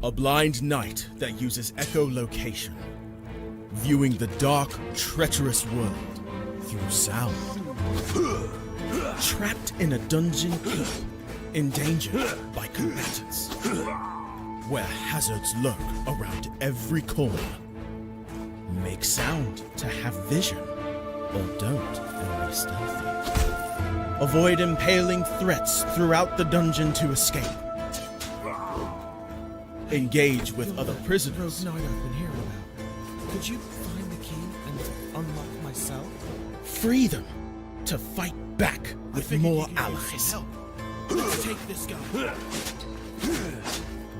A blind knight that uses echolocation, viewing the dark, treacherous world through sound. Trapped in a dungeon keep, endangered by combatants, where hazards lurk around every corner. Make sound to have vision, or don't and be stealthy. Avoid impaling threats throughout the dungeon to escape. Engage with other prisoners. Rogue Knight I've been hearing about. Could you find the key and unlock my cell? Free them to fight back with more allies. Let's take this guy.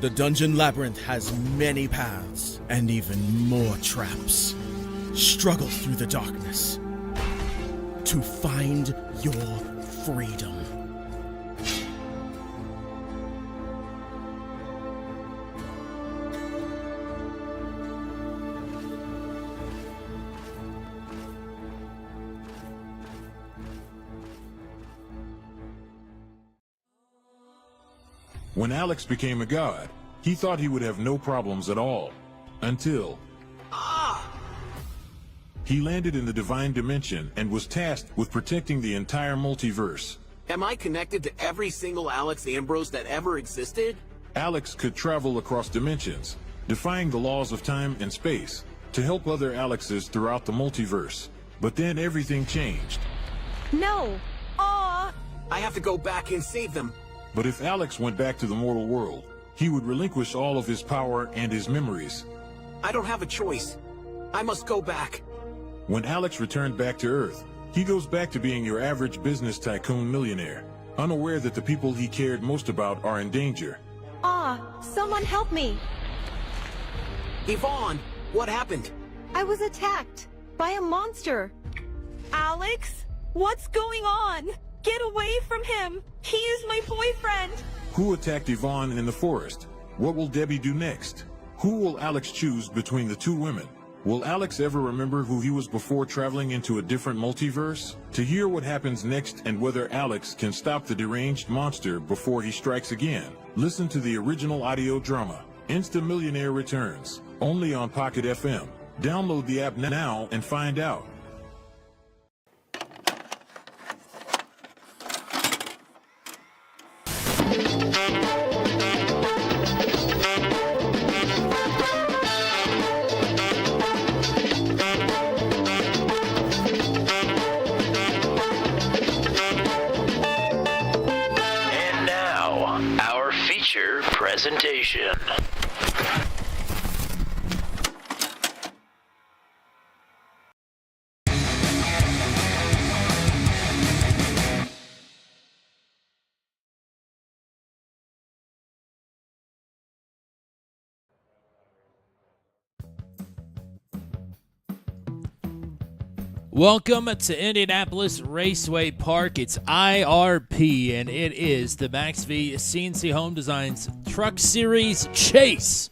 The dungeon labyrinth has many paths and even more traps. Struggle through the darkness to find your freedom. When Alex became a god, he thought he would have no problems at all. Until... he landed in the Divine Dimension and was tasked with protecting the entire multiverse. Am I connected to every single Alex Ambrose that ever existed? Alex could travel across dimensions, defying the laws of time and space, to help other Alexes throughout the multiverse. But then everything changed. No! Aw! I have to go back and save them. But if Alex went back to the mortal world, he would relinquish all of his power and his memories. I don't have a choice. I must go back. When Alex returned back to Earth, he goes back to being your average business tycoon millionaire, unaware that the people he cared most about are in danger. Someone help me! Yvonne, what happened? I was attacked by a monster. Alex? What's going on? Get away from him! He is my boyfriend! Who attacked Yvonne in the forest? What will Debbie do next? Who will Alex choose between the two women? Will Alex ever remember who he was before traveling into a different multiverse? To hear what happens next and whether Alex can stop the deranged monster before he strikes again, listen to the original audio drama, Insta Millionaire Returns, only on Pocket FM. Download the app now and find out. Presentation. Welcome to Indianapolis Raceway Park. It's IRP, and it is the Max V CNC Home Designs Truck Series Chase.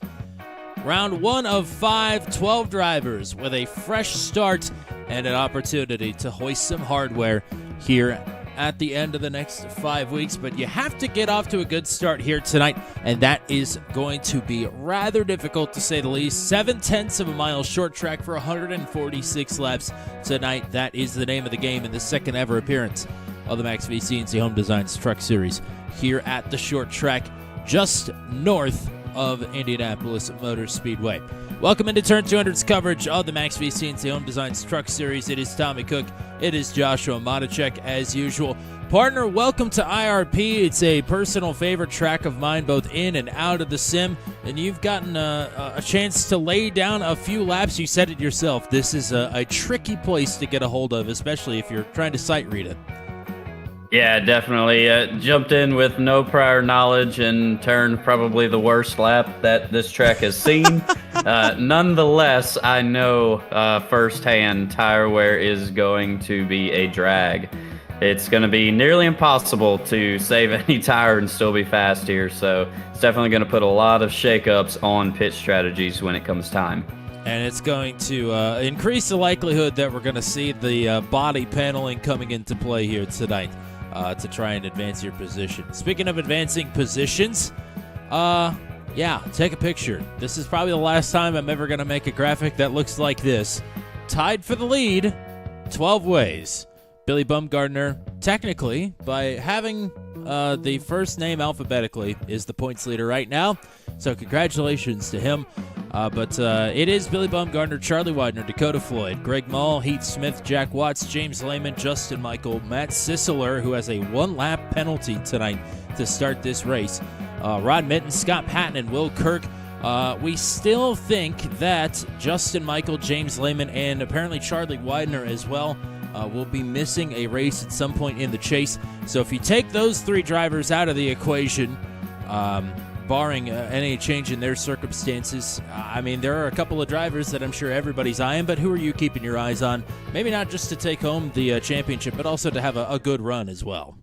Round 1 of 5, 12 drivers with a fresh start and an opportunity to hoist some hardware here at the end of the next 5 weeks. But you have to get off to a good start here tonight, and that is going to be rather difficult to say the least. 7/10 of a mile short track for 146 laps tonight. That is the name of the game in the second ever appearance of the Max V CNC Home Designs Truck Series here at the short track just north of Indianapolis Motor Speedway. Welcome into Turn 200's coverage of the Max V CNC Home Designs Truck Series. It is Tommy Cook. It is Joshua Motichek as usual. Partner, welcome to IRP. It's a personal favorite track of mine, both in and out of the sim, and you've gotten a chance to lay down a few laps. You said it yourself. This is a tricky place to get a hold of, especially if you're trying to sight read it. Yeah, definitely. Jumped in with no prior knowledge and turned probably the worst lap that this track has seen. Nonetheless, I know firsthand tire wear is going to be a drag. It's going to be nearly impossible to save any tire and still be fast here, so it's definitely going to put a lot of shakeups on pit strategies when it comes time. And it's going to increase the likelihood that we're going to see the body paneling coming into play here tonight to try and advance your position. Speaking of advancing positions, Yeah, take a picture. This is probably the last time I'm ever going to make a graphic that looks like this. Tied for the lead, 12 ways. Billy Bumgardner, technically, by having the first name alphabetically, is the points leader right now. So congratulations to him. But it is Billy Bumgardner, Charlie Widener, Dakota Floyd, Greg Mull, Heath Smith, Jack Watts, James Lehman, Justin Michael, Matt Sisseler, who has a one-lap penalty tonight to start this race. Rod Mitten, Scott Patton, and Will Kirk. We still think that Justin Michael, James Lehman, and apparently Charlie Widener as well will be missing a race at some point in the chase. So if you take those three drivers out of the equation, barring any change in their circumstances, I mean, there are a couple of drivers that I'm sure everybody's eyeing, but who are you keeping your eyes on? Maybe not just to take home the championship, but also to have a good run as well.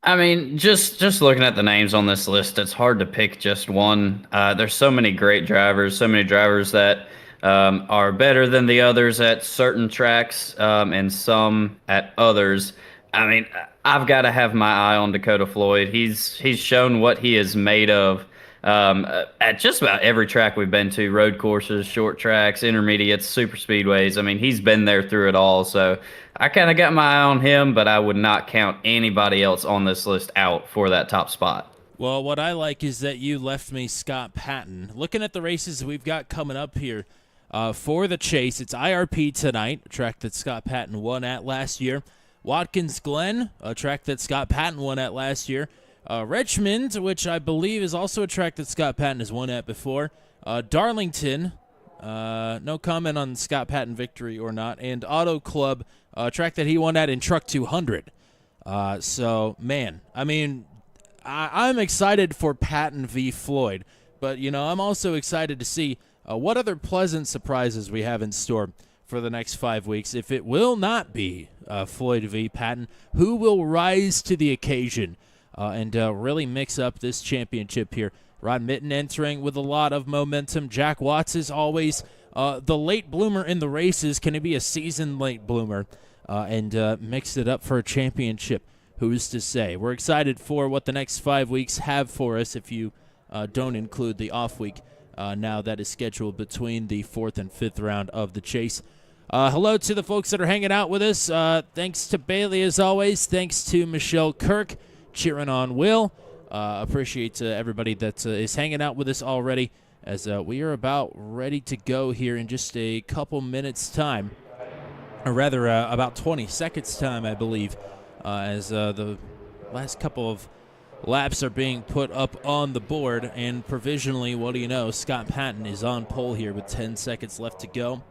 I mean, just looking at the names on this list, it's hard to pick just one. There's so many great drivers, so many drivers that are better than the others at certain tracks, and some at others. I mean, I've got to have my eye on Dakota Floyd. He's shown what he is made of at just about every track we've been to, road courses, short tracks, intermediates, super speedways. I mean, he's been there through it all. So I kind of got my eye on him, but I would not count anybody else on this list out for that top spot. Well, what I like is that you left me Scott Patton. Looking at the races we've got coming up here for the chase, it's IRP tonight, a track that Scott Patton won at last year. Watkins Glen, a track that Scott Patton won at last year. Richmond, which I believe is also a track that Scott Patton has won at before. Darlington, no comment on Scott Patton victory or not. And Auto Club, a track that he won at in Truck 200. So, man, I mean, I'm excited for Patton v. Floyd. But, you know, I'm also excited to see what other pleasant surprises we have in store for the next 5 weeks. If it will not be Floyd v. Patton, who will rise to the occasion and really mix up this championship here? Rod Mitten entering with a lot of momentum. Jack Watts is always the late bloomer in the races. Can he be a seasoned late bloomer and mix it up for a championship? Who's to say? We're excited for what the next 5 weeks have for us if you don't include the off week now that is scheduled between the 4th and 5th round of the chase. Hello to the folks that are hanging out with us. Thanks to Bailey, as always. Thanks to Michelle Kirk cheering on Will. Appreciate everybody that is hanging out with us already, as we are about ready to go here in just a couple minutes' time, or rather about 20 seconds' time, I believe, as the last couple of laps are being put up on the board, and provisionally, what do you know, Scott Patton is on pole here with 10 seconds left to go.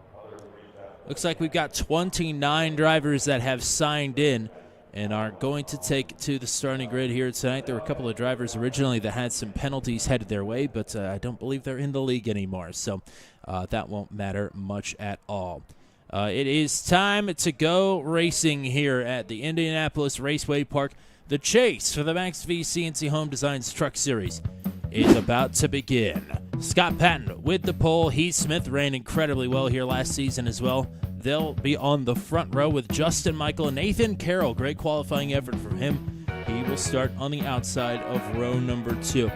Looks like we've got 29 drivers that have signed in and are going to take to the starting grid here tonight. There were a couple of drivers originally that had some penalties headed their way, but I don't believe they're in the league anymore, so that won't matter much at all. It is time to go racing here at the Indianapolis Raceway Park. The chase for the Max V CNC Home Designs Truck Series is about to begin. Scott Patton with the pole. Heath Smith ran incredibly well here last season as well. They'll be on the front row with Justin Michael and Nathan Carroll. Great qualifying effort from him. He will start on the outside of row number 2.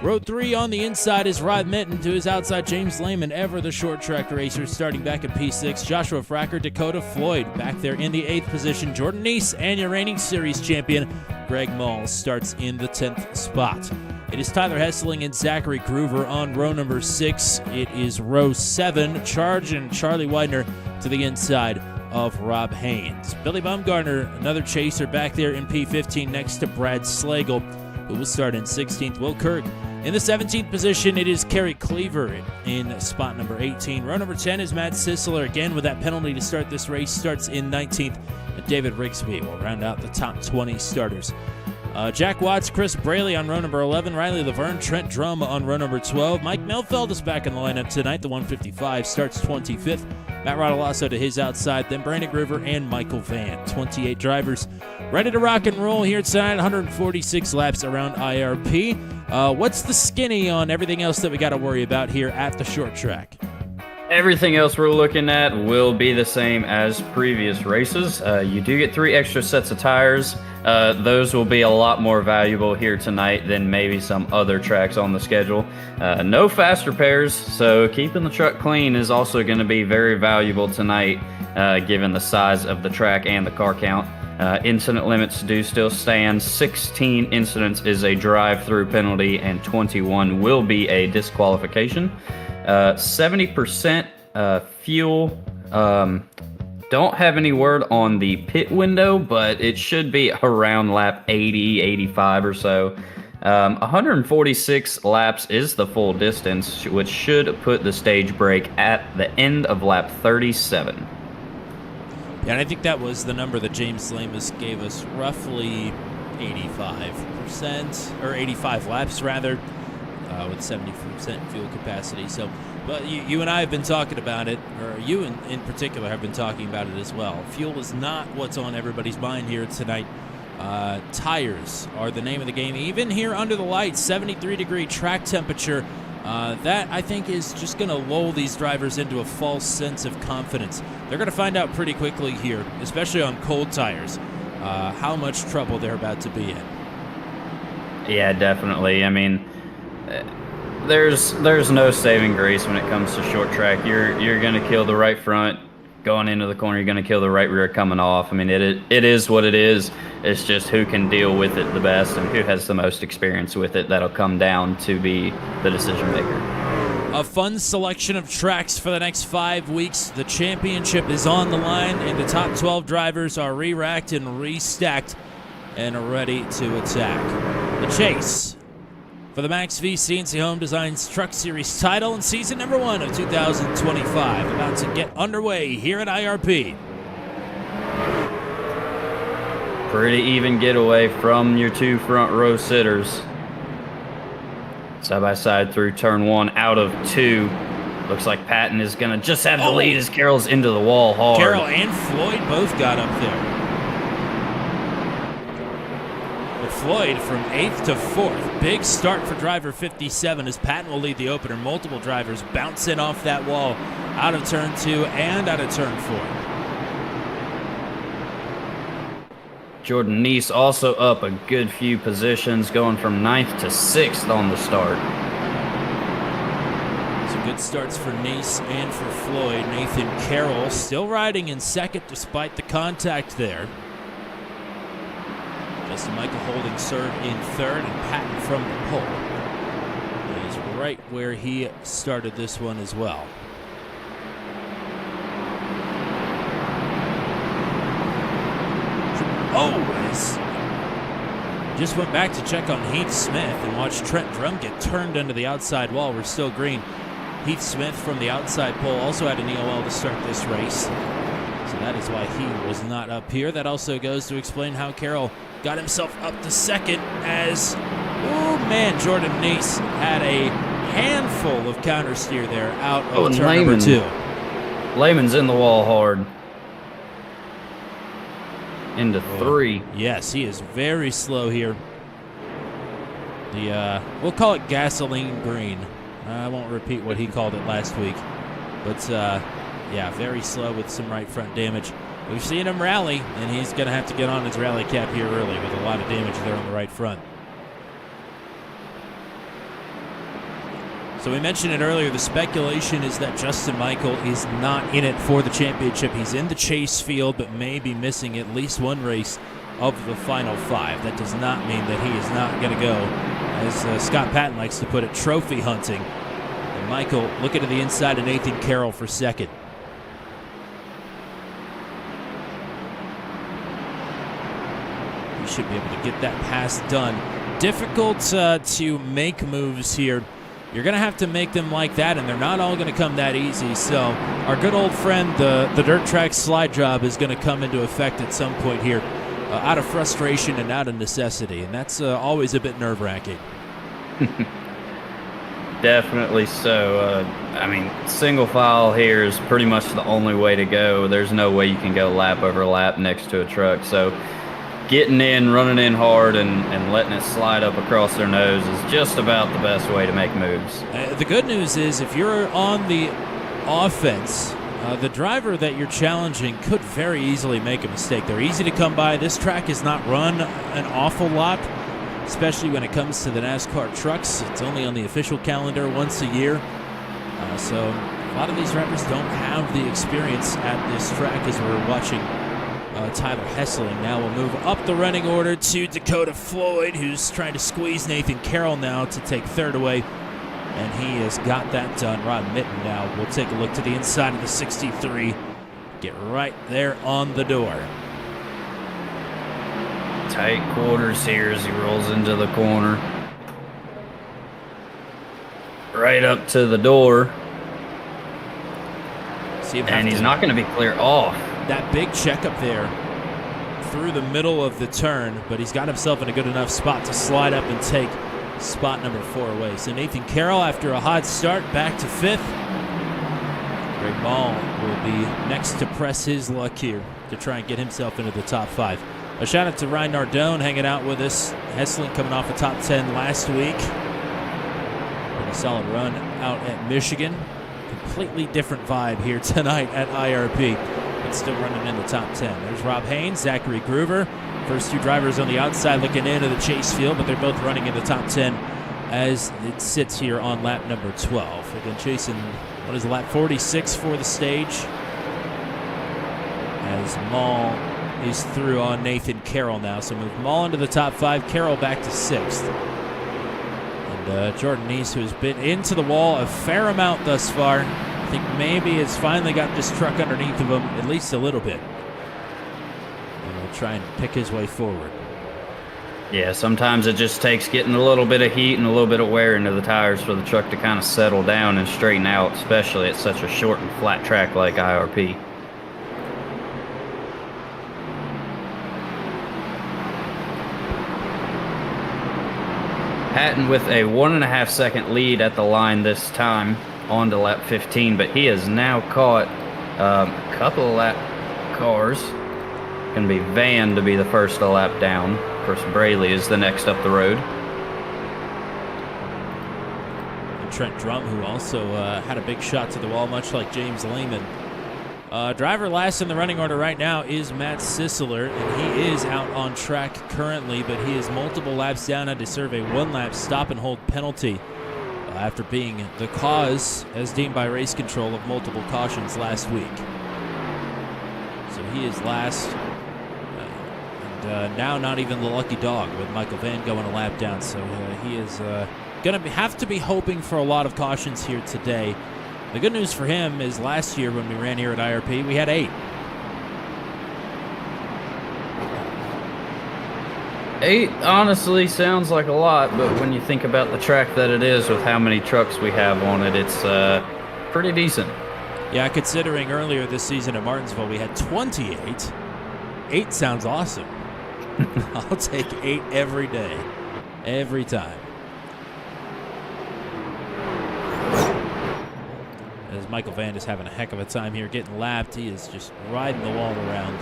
Row 3 on the inside is Rod Mitten. To his outside, James Lehman, ever the short track racer, starting back in P6. Joshua Fracker, Dakota Floyd back there in the 8th position. Jordan Neese and your reigning series champion, Greg Mull, starts in the 10th spot. It is Tyler Hesseling and Zachary Groover on row number 6. It is row 7. Charge and Charlie Widener to the inside of Rob Haynes. Billy Bumgardner, another chaser back there in P15 next to Brad Slagle, who will start in 16th. Will Kirk in the 17th position. It is Kerry Cleaver in spot number 18. Row number 10 is Matt Sisseler, again with that penalty to start this race, starts in 19th. And David Rigsby will round out the top 20 starters. Jack Watts, Chris Braley on row number 11, Riley Laverne, Trent Drum on row number 12. Mike Melfeld is back in the lineup tonight. The 155 starts 25th. Matt Rodolasso to his outside, then Brandon Groover and Michael Van. 28 drivers ready to rock and roll here tonight. 146 laps around IRP. What's the skinny on everything else that we got to worry about here at the short track? Everything else we're looking at will be the same as previous races. You do get 3 extra sets of tires. Those will be a lot more valuable here tonight than maybe some other tracks on the schedule. No fast repairs, so keeping the truck clean is also going to be very valuable tonight, given the size of the track and the car count. Incident limits do still stand. 16 incidents is a drive-through penalty, and 21 will be a disqualification. 70% fuel. Don't have any word on the pit window, but it should be around lap 80, 85 or so. 146 laps is the full distance, which should put the stage break at the end of lap 37. Yeah, and I think that was the number that James Lamus gave us, roughly 85%, or 85 laps rather, with 70% fuel capacity. So, but you and I have been talking about it, or you in particular have been talking about it as well. Fuel is not what's on everybody's mind here tonight. Tires are the name of the game. Even here under the lights, 73-degree track temperature. That, I think, is just going to lull these drivers into a false sense of confidence. They're going to find out pretty quickly here, especially on cold tires, how much trouble they're about to be in. Yeah, definitely. I mean, there's no saving grace when it comes to short track. You're going to kill the right front going into the corner. You're going to kill the right rear coming off. I mean, it is what it is. It's just who can deal with it the best and who has the most experience with it that'll come down to be the decision maker. A fun selection of tracks for the next 5 weeks. The championship is on the line, and the top 12 drivers are re-racked and restacked and are ready to attack. The chase for the Max V CNC Home Designs Truck Series title in season number 1 of 2025, about to get underway here at IRP. Pretty even getaway from your 2 front row sitters. Side by side through turn 1 out of 2. Looks like Patton is going to just have the lead as Carroll's into the wall hard. Carroll and Floyd both got up there. But Floyd from 8th to 4th. Big start for driver 57 as Patton will lead the opener. Multiple drivers bouncing off that wall out of turn 2 and out of turn 4. Jordan Neese also up a good few positions, going from 9th to 6th on the start. Some good starts for Neese and for Floyd. Nathan Carroll still riding in 2nd despite the contact there. Justin Michael holding serve in 3rd, and Patton from the pole. He's right where he started this one as well. Just went back to check on Heath Smith and watched Trent Drum get turned into the outside wall. We're still green. Heath Smith from the outside pole also had an EOL to start this race. So that is why he was not up here. That also goes to explain how Carroll got himself up to 2nd as, oh man, Jordan Neese had a handful of counter steer there out of turn number 2. Lehman's in the wall hard. Into 3. Yes, he is very slow here. We'll call it gasoline green. I won't repeat what he called it last week. But, yeah, very slow with some right front damage. We've seen him rally, and he's going to have to get on his rally cap here early with a lot of damage there on the right front. So we mentioned it earlier, the speculation is that Justin Michael is not in it for the championship. He's in the chase field, but may be missing at least one race of the final 5. That does not mean that he is not going to go, as Scott Patton likes to put it, trophy hunting. And Michael looking to the inside of Nathan Carroll for 2nd. He should be able to get that pass done. Difficult to make moves here. You're going to have to make them like that, and they're not all going to come that easy. So our good old friend, the dirt track slide job, is going to come into effect at some point here out of frustration and out of necessity, and that's always a bit nerve-wracking. Definitely so. I mean, single file here is pretty much the only way to go. There's no way you can go lap over lap next to a truck. So getting in, running in hard, and letting it slide up across their nose is just about the best way to make moves. The good news is if you're on the offense, the driver that you're challenging could very easily make a mistake. They're easy to come by. This track is not run an awful lot, especially when it comes to the NASCAR trucks. It's only on the official calendar once a year. So a lot of these drivers don't have the experience at this track as we're watching Tyler Hessling. Now we'll move up the running order to Dakota Floyd, who's trying to squeeze Nathan Carroll now to take third away. And he has got that done. Rod Mitten now will take a look to the inside of the 63. Get right there on the door. Tight quarters here as he rolls into the corner. Right up to the door. And he's not going to be clear off. That big check up there through the middle of the turn, but he's got himself in a good enough spot to slide up and take spot number 4 away. So Nathan Carroll, after a hot start, back to 5th. Greg Ball will be next to press his luck here to try and get himself into the top 5. A shout out to Ryan Nardone hanging out with us. Hessling coming off a top 10 last week. Pretty solid run out at Michigan. Completely different vibe here tonight at IRP, but still running in the top 10. There's Rob Haynes, Zachary Groover. First 2 drivers on the outside looking into the chase field, but they're both running in the top 10 as it sits here on lap number 12. Again, chasing, what is lap 46 for the stage, as Maul is through on Nathan Carroll now. So move Maul into the top 5, Carroll back to 6th. And Jordan Neese, who has been into the wall a fair amount thus far, I think maybe has finally got this truck underneath of him at least a little bit. Try and pick his way forward. Yeah, sometimes it just takes getting a little bit of heat and a little bit of wear into the tires for the truck to kind of settle down and straighten out, especially at such a short and flat track like IRP. Hatton with a 1.5 second lead at the line this time on to lap 15, but he has now caught a couple of lap cars. Going to be Van to be the first to lap down. Of course, Braley is the next up the road. And Trent Drum, who also had a big shot to the wall, much like James Lehman. Driver last in the running order right now is Matt Sisseler, and he is out on track currently, but he is multiple laps down, had to serve a 1-lap stop and hold penalty after being the cause, as deemed by race control, of multiple cautions last week. So he is last. Now not even the lucky dog with Michael Van going a lap down. So he is going to have to be hoping for a lot of cautions here today. The good news for him is last year when we ran here at IRP, we had 8. 8 honestly sounds like a lot, but when you think about the track that it is with how many trucks we have on it, it's pretty decent. Yeah, considering earlier this season at Martinsville we had 28. 8 sounds awesome. I'll take 8 every day, every time. As Michael Van is having a heck of a time here getting lapped, he is just riding the wall around.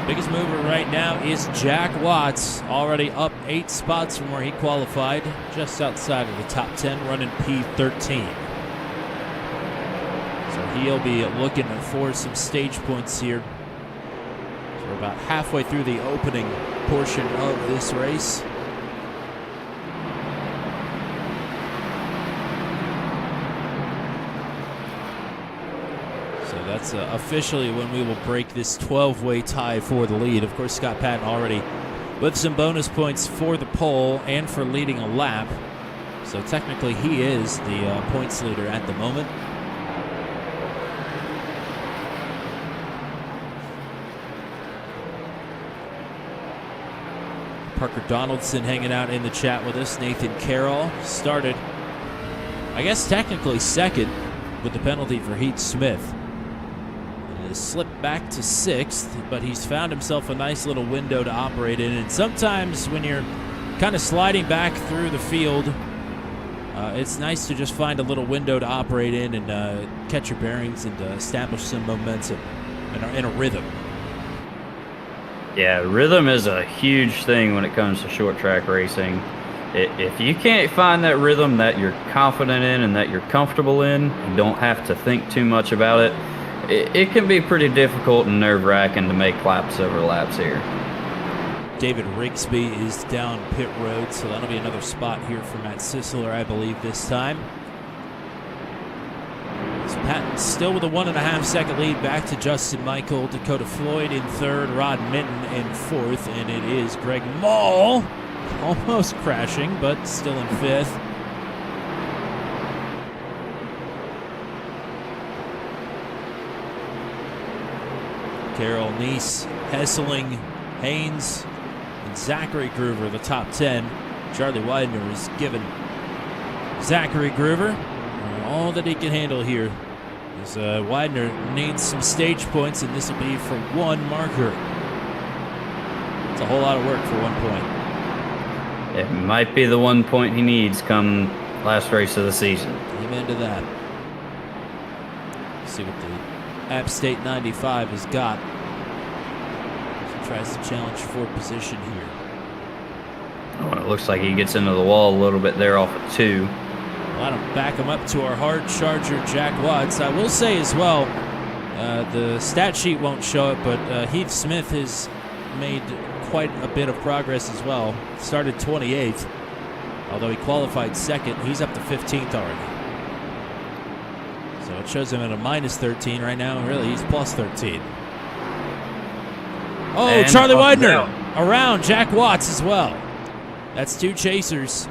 Biggest mover right now is Jack Watts, already up 8 spots from where he qualified, just outside of the top 10, running P13. He'll be looking for some stage points here. So we're about halfway through the opening portion of this race. So that's officially when we will break this 12-way tie for the lead. Of course, Scott Patton already with some bonus points for the pole and for leading a lap. So technically he is the points leader at the moment. Parker Donaldson hanging out in the chat with us. Nathan Carroll started, I guess technically second with the penalty for Heath Smith. And has slipped back to 6th, but he's found himself a nice little window to operate in. And sometimes when you're kind of sliding back through the field, it's nice to just find a little window to operate in and catch your bearings and establish some momentum and a rhythm. Yeah, rhythm is a huge thing when it comes to short track racing. If you can't find that rhythm that you're confident in and that you're comfortable in, you don't have to think too much about it. It can be pretty difficult and nerve-wracking to make laps over laps here. David Rigsby is down pit road, so that'll be another spot here for Matt Sisler, I believe, this time. So Patton still with a 1.5 second lead back to Justin Michael, Dakota Floyd in third, Rod Minton in fourth, and it is Greg Mall almost crashing, but still in fifth. Carroll, Neese, Hesseling, Haynes, and Zachary Groover, the top 10. Charlie Widener is given Zachary Groover all that he can handle here. As Widener needs some stage points, and this will be for one marker. It's a whole lot of work for 1 point. It might be the 1 point he needs come last race of the season. Amen to that. Let's see what the App State 95 has got. He tries to challenge for position here. Oh, it looks like he gets into the wall a little bit there off of 2. Well, I don't back him up to our hard charger, Jack Watts. I will say as well, the stat sheet won't show it, but Heath Smith has made quite a bit of progress as well. Started 28th, although he qualified second. He's up to 15th already. So it shows him at a minus 13 right now, and really he's plus 13. Oh, and Charlie Widener around Jack Watts as well. That's 2 chasers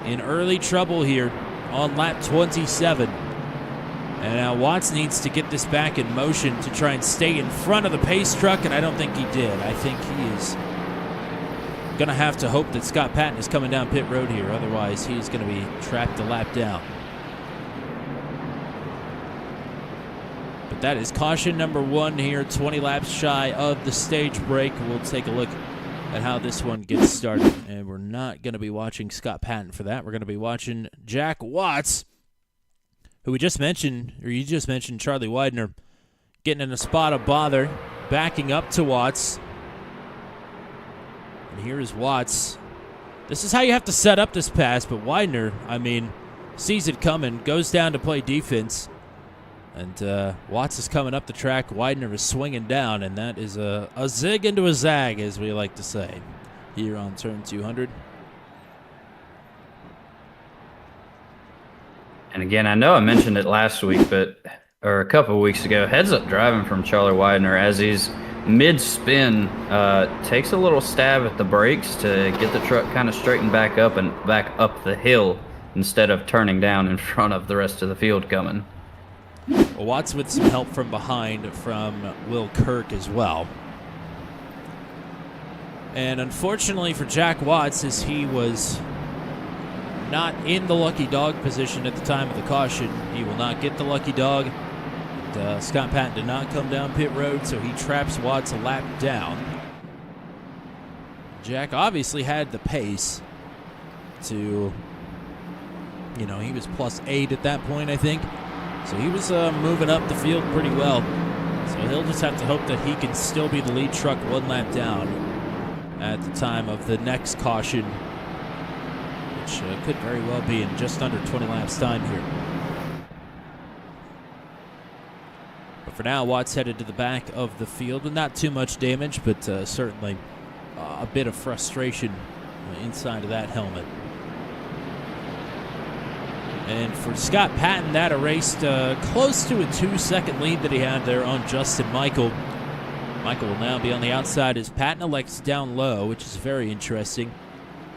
in early trouble here on lap 27. And now Watts needs to get this back in motion to try and stay in front of the pace truck, and I don't think he did. I think he is going to have to hope that Scott Patton is coming down pit road here. Otherwise, he's going to be trapped a lap down. But that is caution number 1 here, 20 laps shy of the stage break. We'll take a look at how this one gets started. And we're not going to be watching Scott Patton for that. We're going to be watching Jack Watts, who we just mentioned, or you just mentioned, Charlie Widener, getting in a spot of bother, backing up to Watts. And here is Watts. This is how you have to set up this pass, but Widener, I mean, sees it coming, goes down to play defense. And Watts is coming up the track. Widener is swinging down, and that is a zig into a zag, as we like to say, here on turn 200. And again, I know I mentioned it last week, or a couple of weeks ago, heads-up driving from Charlie Widener as he's mid-spin, takes a little stab at the brakes to get the truck kind of straightened back up and back up the hill instead of turning down in front of the rest of the field coming. Watts with some help from behind from Will Kirk as well. And unfortunately for Jack Watts, as he was not in the lucky dog position at the time of the caution, he will not get the lucky dog. And, Scott Patton did not come down pit road, so he traps Watts a lap down. Jack obviously had the pace to, he was plus 8 at that point, I think. So he was moving up the field pretty well. So he'll just have to hope that he can still be the lead truck 1 lap down at the time of the next caution, which could very well be in just under 20 laps time here. But for now, Watts headed to the back of the field with not too much damage, but certainly a bit of frustration inside of that helmet. And for Scott Patton, that erased close to a 2-second lead that he had there on Justin Michael. Michael will now be on the outside as Patton elects down low, which is very interesting.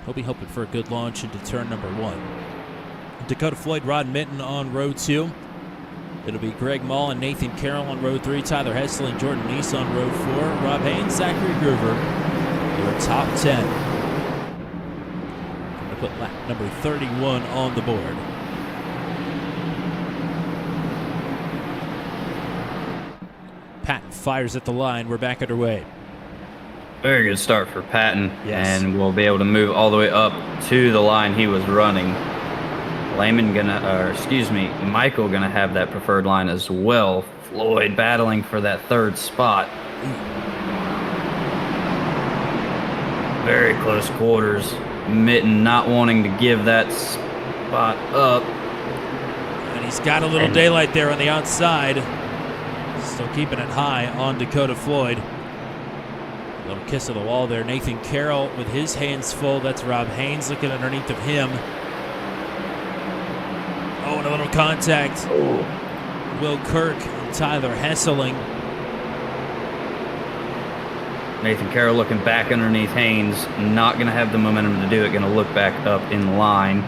He'll be hoping for a good launch into turn number 1. Dakota Floyd, Rod Minton on row 2. It'll be Greg Mall and Nathan Carroll on row 3. Tyler Hessel and Jordan Neese on row 4. Rob Haynes, Zachary Groover, your top 10. I'm going to put lap number 31 on the board. Patton fires at the line. We're back underway. Very good start for Patton, yes. And we'll be able to move all the way up to the line he was running. Michael gonna have that preferred line as well. Floyd battling for that 3rd spot. Very close quarters. Mitten not wanting to give that spot up. And he's got a little daylight there on the outside. Still keeping it high on Dakota Floyd. A little kiss of the wall there. Nathan Carroll with his hands full. That's Rob Haynes looking underneath of him. Oh, and a little contact. Will Kirk and Tyler Hesseling. Nathan Carroll looking back underneath Haynes. Not going to have the momentum to do it. Going to look back up in line.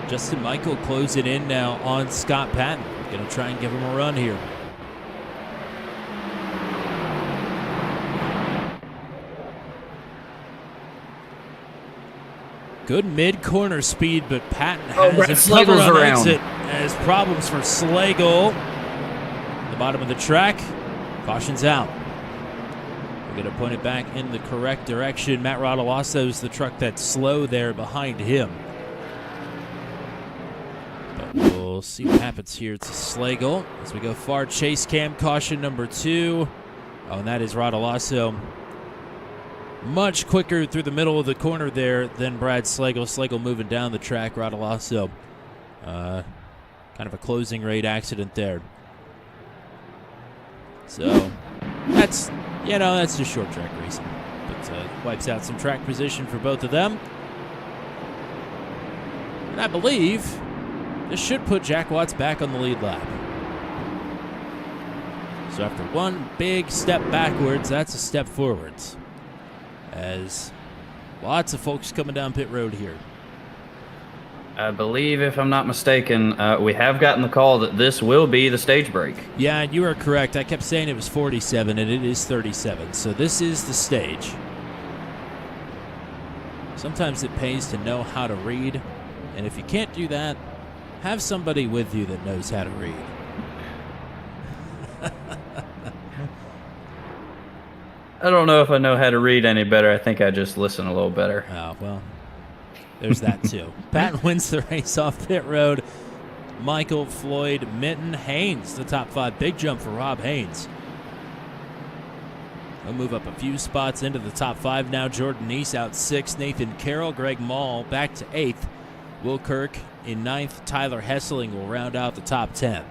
Justin Michael closing in now on Scott Patton. Going to try and give him a run here. Good mid-corner speed, but Patton has a cover on exit. Has problems for Slagle. The bottom of the track. Caution's out. We're going to point it back in the correct direction. Matt Rodolosso's the truck that's slow there behind him. But we'll see what happens here to Slagle as we go far. Chase cam caution number 2. Oh, and that is Rodolosso. Much quicker through the middle of the corner there than Brad Slagle. Slagle moving down the track. Rodolosso. Kind of a closing rate accident there. So that's just short track racing. But wipes out some track position for both of them. And I believe this should put Jack Watts back on the lead lap. So after one big step backwards, that's a step forwards. As lots of folks coming down pit road here. I believe, if I'm not mistaken, we have gotten the call that this will be the stage break. Yeah, and you are correct. I kept saying it was 47, and it is 37. So this is the stage. Sometimes it pays to know how to read. And if you can't do that, have somebody with you that knows how to read. I don't know if I know how to read any better. I think I just listen a little better. Oh, well, there's that too. Patton wins the race off pit road. Michael, Floyd, Mitten, Haynes, the top 5. Big jump for Rob Haynes. He'll move up a few spots into the top 5 now. Jordan Neese out 6th. Nathan Carroll, Greg Mall back to 8th. Will Kirk in 9th. Tyler Hesseling will round out the top 10.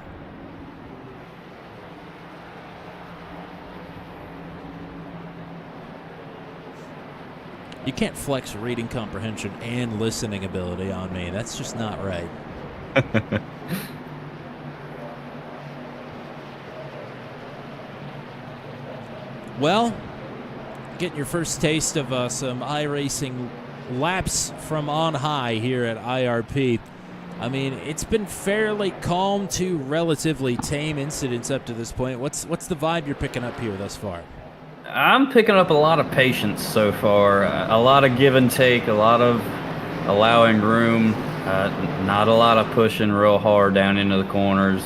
You can't flex reading comprehension and listening ability on me. That's just not right. Well, getting your first taste of some iRacing laps from on high here at IRP. I mean, it's been fairly calm to relatively tame incidents up to this point. What's the vibe you're picking up here thus far? I'm picking up a lot of patience so far. A lot of give and take, a lot of allowing room, not a lot of pushing real hard down into the corners.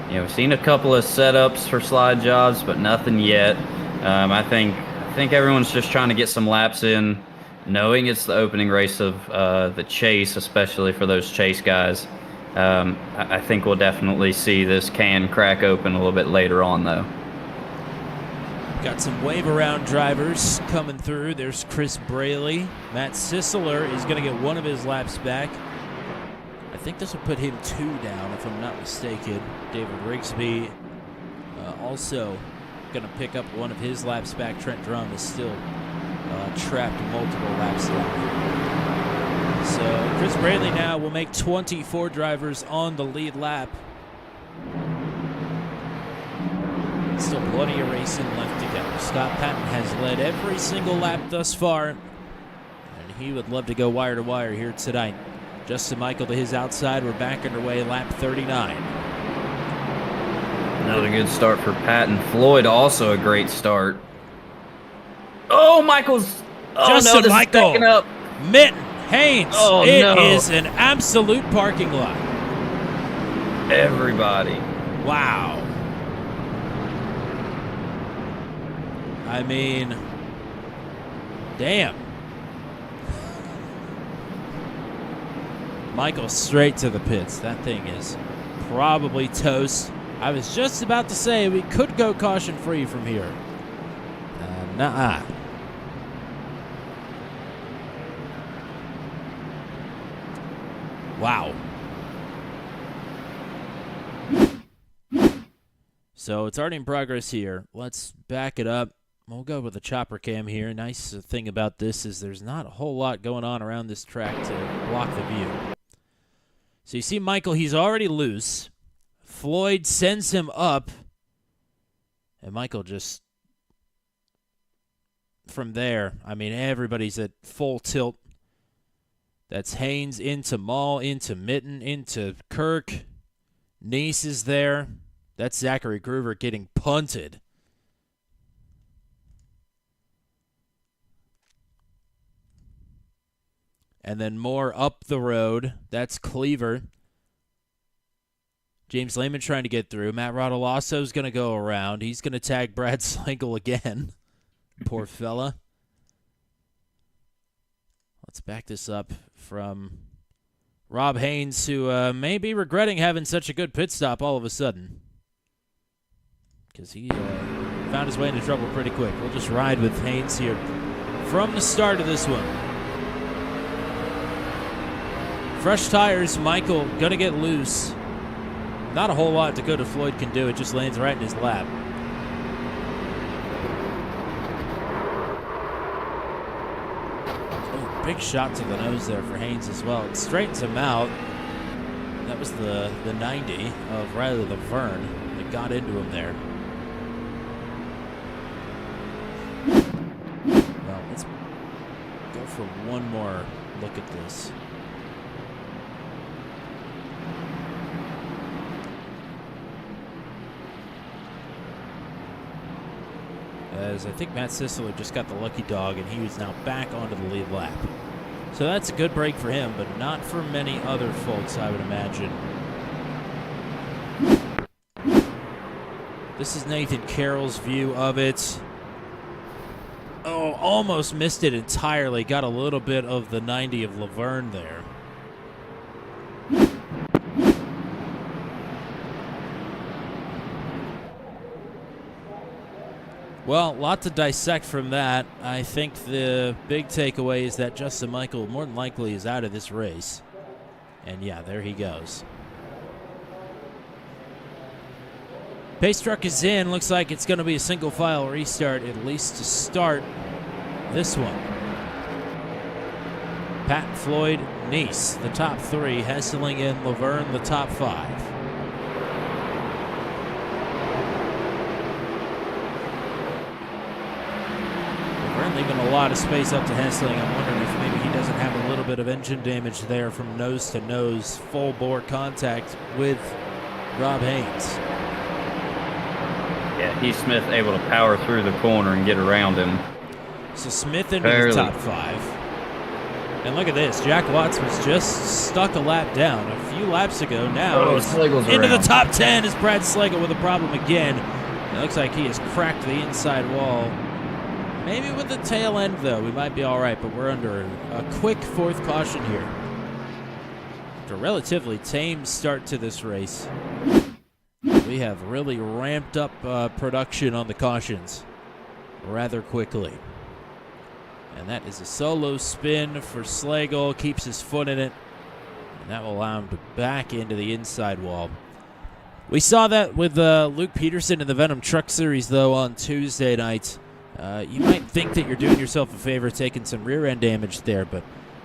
You know, we've seen a couple of setups for slide jobs, but nothing yet. I think everyone's just trying to get some laps in, knowing it's the opening race of the chase, especially for those chase guys. I think we'll definitely see this can crack open a little bit later on, though. Got some wave around drivers coming through. There's Chris Braley. Matt Sisseler is going to get one of his laps back. I think this will put him 2 down, if I'm not mistaken. David Rigsby also going to pick up one of his laps back. Trent Drum is still trapped multiple laps down. So Chris Braley now will make 24 drivers on the lead lap. Still plenty of racing left to go. Scott Patton has led every single lap thus far, and he would love to go wire to wire here tonight. Justin Michael to his outside. We're back underway, lap 39. Another good start for Patton. Floyd also a great start. Oh, Michael's... Oh, Justin no, Michael. Stacking up. Mitten, Haynes. Oh, it no. is an absolute parking lot. Everybody. Wow. I mean, damn. Michael straight to the pits. That thing is probably toast. I was just about to say we could go caution-free from here. Wow. So it's already in progress here. Let's back it up. We'll go with the chopper cam here. Nice thing about this is there's not a whole lot going on around this track to block the view. So you see Michael, he's already loose. Floyd sends him up. And Michael just, from there, I mean, everybody's at full tilt. That's Haynes into Maul, into Mitten, into Kirk. Nice is there. That's Zachary Groover getting punted. And then more up the road. That's Cleaver. James Lehman trying to get through. Matt Rodolosso's going to go around. He's going to tag Brad Slangle again. Poor fella. Let's back this up from Rob Haynes, who may be regretting having such a good pit stop all of a sudden. Because he found his way into trouble pretty quick. We'll just ride with Haynes here from the start of this one. Fresh tires, Michael going to get loose. Not a whole lot Dakota Floyd can do. It just lands right in his lap. Oh, big shot to the nose there for Haynes as well. It straightens him out. That was the 90 of Riley Laverne that got into him there. Well, let's go for one more look at this. As I think Matt Sisler just got the lucky dog, and he was now back onto the lead lap. So that's a good break for him, but not for many other folks, I would imagine. This is Nathan Carroll's view of it. Oh, almost missed it entirely. Got a little bit of the 90 of Laverne there. Well, a lot to dissect from that. I think the big takeaway is that Justin Michael more than likely is out of this race. And yeah, there he goes. Pace truck is in. Looks like it's going to be a single file restart, at least to start this one. Pat, Floyd, Nice, the top three. Hesseling in, Laverne, the top five. Leaving a lot of space up to Hessling. I'm wondering if maybe he doesn't have a little bit of engine damage there from nose to nose, full bore contact with Rob Haynes. Yeah, Heath Smith able to power through the corner and get around him. So Smith into the top five. And look at this. Jack Watts was just stuck a lap down a few laps ago. Now he's into the top 10 is Brad Slagle with a problem again. It looks like he has cracked the inside wall. Maybe with the tail end, though, we might be all right, but we're under a quick fourth caution here. After a relatively tame start to this race, we have really ramped up production on the cautions rather quickly. And that is a solo spin for Slagle, keeps his foot in it, and that will allow him to back into the inside wall. We saw that with Luke Peterson in the Venom Truck Series, though, on Tuesday night. You might think that you're doing yourself a favor taking some rear end damage there, but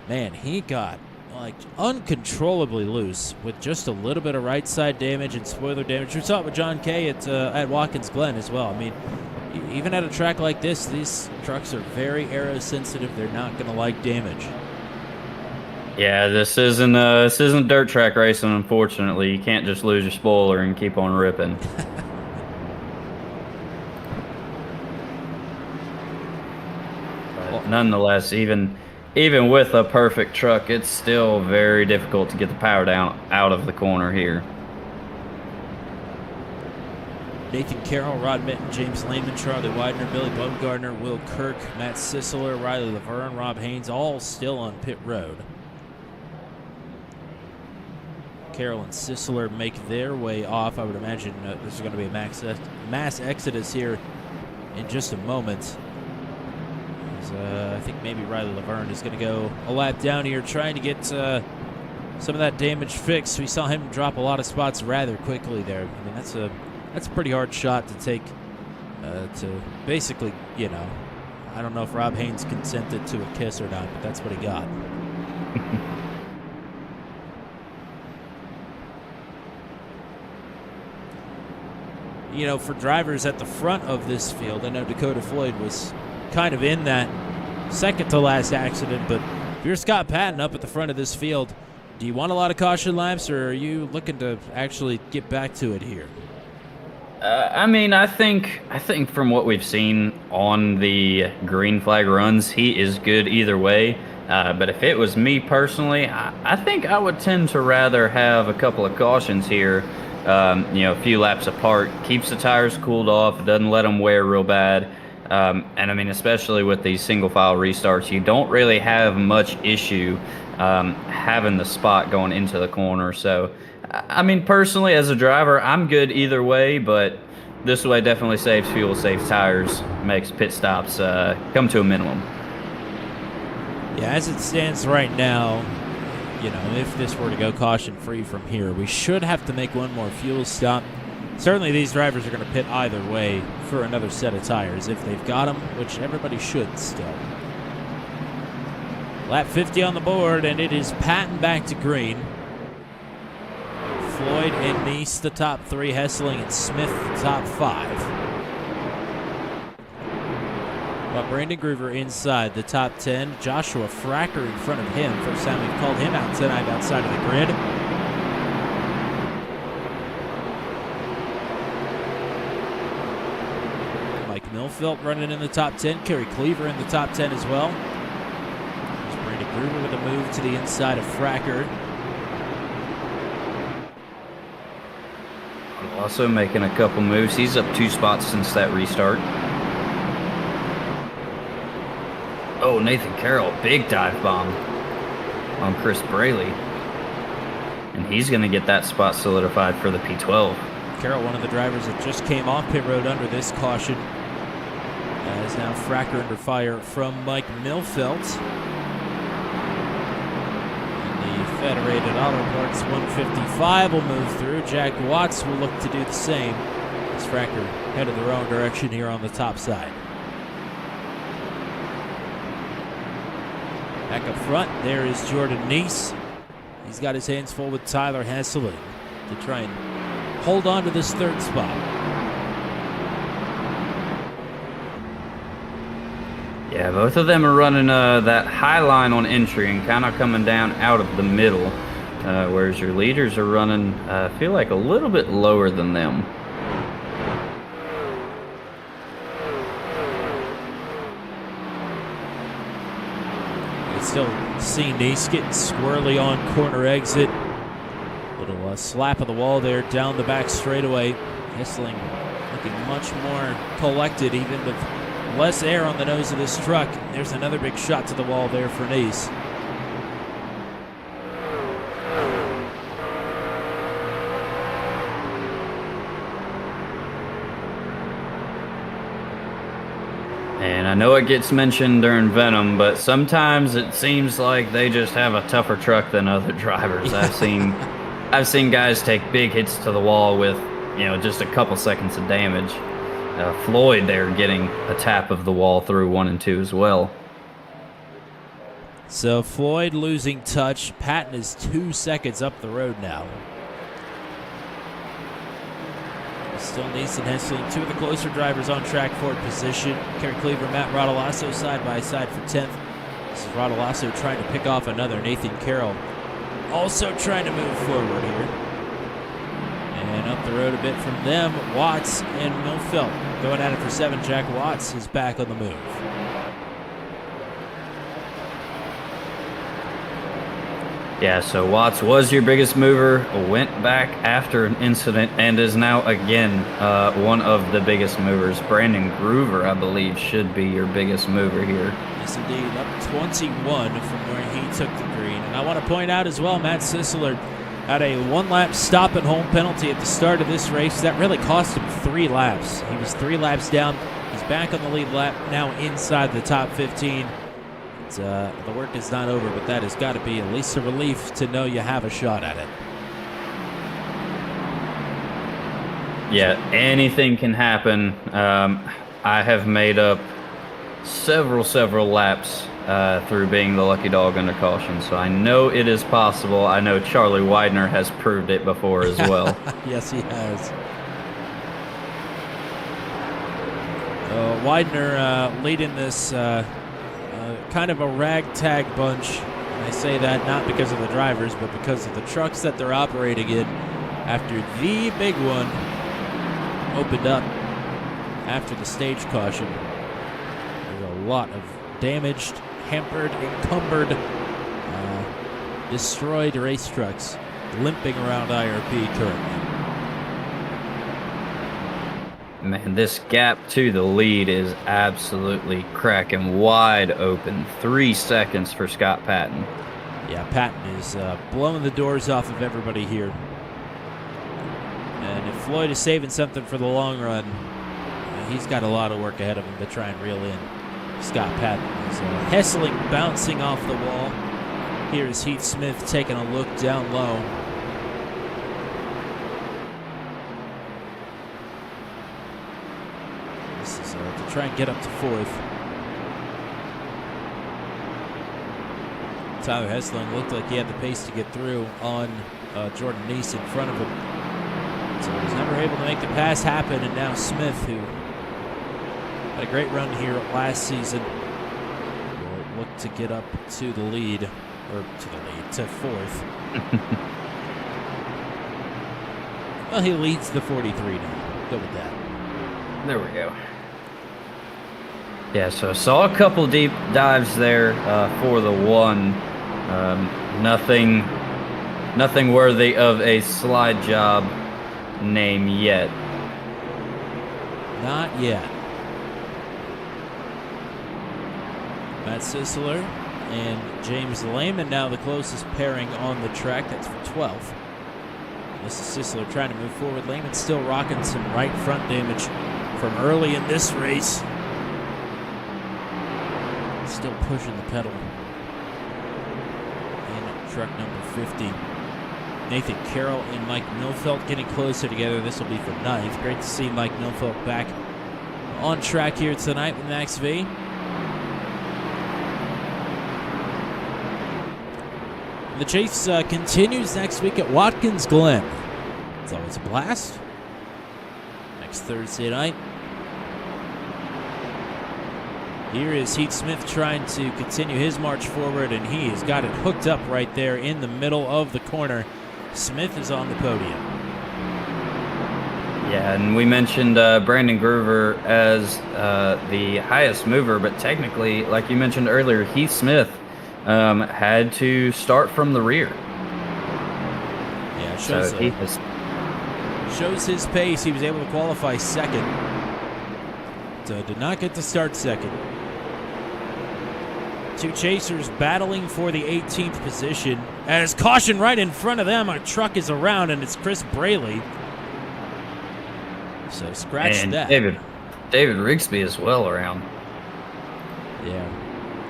man, he got like uncontrollably loose with just a little bit of right side damage and spoiler damage. We saw it with John Kay at Watkins Glen as well. I mean, even at a track like this, these trucks are very aero sensitive. They're not going to like damage. Yeah, this isn't dirt track racing. Unfortunately, you can't just lose your spoiler and keep on ripping. Nonetheless, even with a perfect truck, it's still very difficult to get the power down out of the corner here. Nathan Carroll, Rod Mitten, James Lehman, Charlie Widener, Billy Bumgardner, Will Kirk, Matt Sisler, Riley Laverne, Rob Haynes, all still on pit road. Carroll and Sisler make their way off. I would imagine there's going to be a mass exodus here in just a moment. I think maybe Riley Laverne is going to go a lap down here, trying to get some of that damage fixed. We saw him drop a lot of spots rather quickly there. I mean, that's a pretty hard shot to take to basically, you know, I don't know if Rob Haynes consented to a kiss or not, but that's what he got. You know, for drivers at the front of this field, I know Dakota Floyd was kind of in that second to last accident, but if you're Scott Patton up at the front of this field, do you want a lot of caution laps, or are you looking to actually get back to it here? I mean, I think from what we've seen on the green flag runs, he is good either way. But if it was me personally, I think I would tend to rather have a couple of cautions here, you know, a few laps apart, keeps the tires cooled off, doesn't let them wear real bad. And I mean, especially with these single file restarts, you don't really have much issue having the spot going into the corner. So, I mean, personally, as a driver, I'm good either way, but this way definitely saves fuel, saves tires, makes pit stops come to a minimum. Yeah, as it stands right now, you know, if this were to go caution-free from here, we should have to make one more fuel stop. Certainly these drivers are going to pit either way for another set of tires if they've got them, which everybody should still. Lap 50 on the board, and it is Patton back to green. Floyd and Neese, the top three. Hesseling and Smith, the top five. But Brandon Groover inside the top 10. Joshua Fracker in front of him. First time we've called him out tonight outside of the grid. Mike Millfelt running in the top 10. Kerry Cleaver in the top 10 as well. There's Brandon Groover with a move to the inside of Fracker. Also making a couple moves. He's up 2 spots since that restart. Oh, Nathan Carroll, big dive bomb on Chris Braley. And he's going to get that spot solidified for the P12. Carroll, one of the drivers that just came off pit road under this caution. As now Fracker under fire from Mike Millfelt. Federated Auto Parts 155 will move through. Jack Watts will look to do the same as Fracker headed the wrong direction here on the top side. Back up front, there is Jordan Neese. He's got his hands full with Tyler Hesseling to try and hold on to this third spot. Yeah, both of them are running that high line on entry and kind of coming down out of the middle, whereas your leaders are running, I feel like, a little bit lower than them. You can still see Neese getting squirrely on corner exit. Little slap of the wall there down the back straightaway. Hesseling looking much more collected, even with less air on the nose of this truck. There's another big shot to the wall there for Neese. And I know it gets mentioned during Venom, but sometimes it seems like they just have a tougher truck than other drivers. I've seen guys take big hits to the wall with, you know, just a couple seconds of damage. Floyd there getting a tap of the wall through 1 and 2 as well. So Floyd losing touch. Patton is 2 seconds up the road now. Still Neese and Hesseling, 2 of the closer drivers on track for position. Kerry Cleaver, Matt Rodolasso side by side for 10th. This is Rodolasso trying to pick off another. Nathan Carroll also trying to move forward here. And up the road a bit from them, Watts and Millfelt going at it for 7. Jack Watts is back on the move. Yeah, so Watts was your biggest mover, went back after an incident, and is now again one of the biggest movers. Brandon Groover, I believe, should be your biggest mover here. Yes, indeed. Up 21 from where he took the green. And I want to point out as well, Matt Sisler had a 1-lap stop and hold penalty at the start of this race. That really cost him 3 laps. He was 3 laps down. He's back on the lead lap, now inside the top 15. the work is not over, but that has got to be at least a relief to know you have a shot at it. Yeah, anything can happen. I have made up several laps through being the lucky dog under caution, so I know it is possible. I know Charlie Widener has proved it before as well. Yes, he has. Widener leading this kind of a ragtag bunch. And I say that not because of the drivers, but because of the trucks that they're operating in after the big one opened up after the stage caution. There's a lot of damaged, hampered, encumbered, destroyed race trucks limping around IRP currently. Man, this gap to the lead is absolutely cracking wide open. 3 seconds for Scott Patton. Yeah, Patton is blowing the doors off of everybody here. And if Floyd is saving something for the long run, he's got a lot of work ahead of him to try and reel in Scott Patton. He's Hessling bouncing off the wall. Here is Heath Smith taking a look down low. This is to try and get up to 4th. Tyler Hessling looked like he had the pace to get through on Jordan Neese in front of him. So he was never able to make the pass happen, and now Smith, who had a great run here last season, will look to get up to the lead, to 4th. Well, he leads the 43 now. Go with that. There we go. Yeah, so saw a couple deep dives there for the one. Nothing worthy of a slide job name yet. Not yet. Matt Sisler and James Lehman now the closest pairing on the track. That's for 12th. This is Sisler trying to move forward. Lehman still rocking some right front damage from early in this race. Still pushing the pedal. And truck number 50. Nathan Carroll and Mike Milfelt getting closer together. This will be for 9th. Great to see Mike Milfelt back on track here tonight with Max V. The chase continues next week at Watkins Glen. It's always a blast. Next Thursday night. Here is Heath Smith trying to continue his march forward, and he has got it hooked up right there in the middle of the corner. Smith is on the podium. Yeah, and we mentioned Brandon Groover as the highest mover, but technically, like you mentioned earlier, Heath Smith had to start from the rear. Yeah, shows his pace. He was able to qualify 2nd. So did not get to start 2nd. Two chasers battling for the 18th position. As caution right in front of them, a truck is around, and it's Chris Braley. So scratch and that. David Rigsby as well around. Yeah,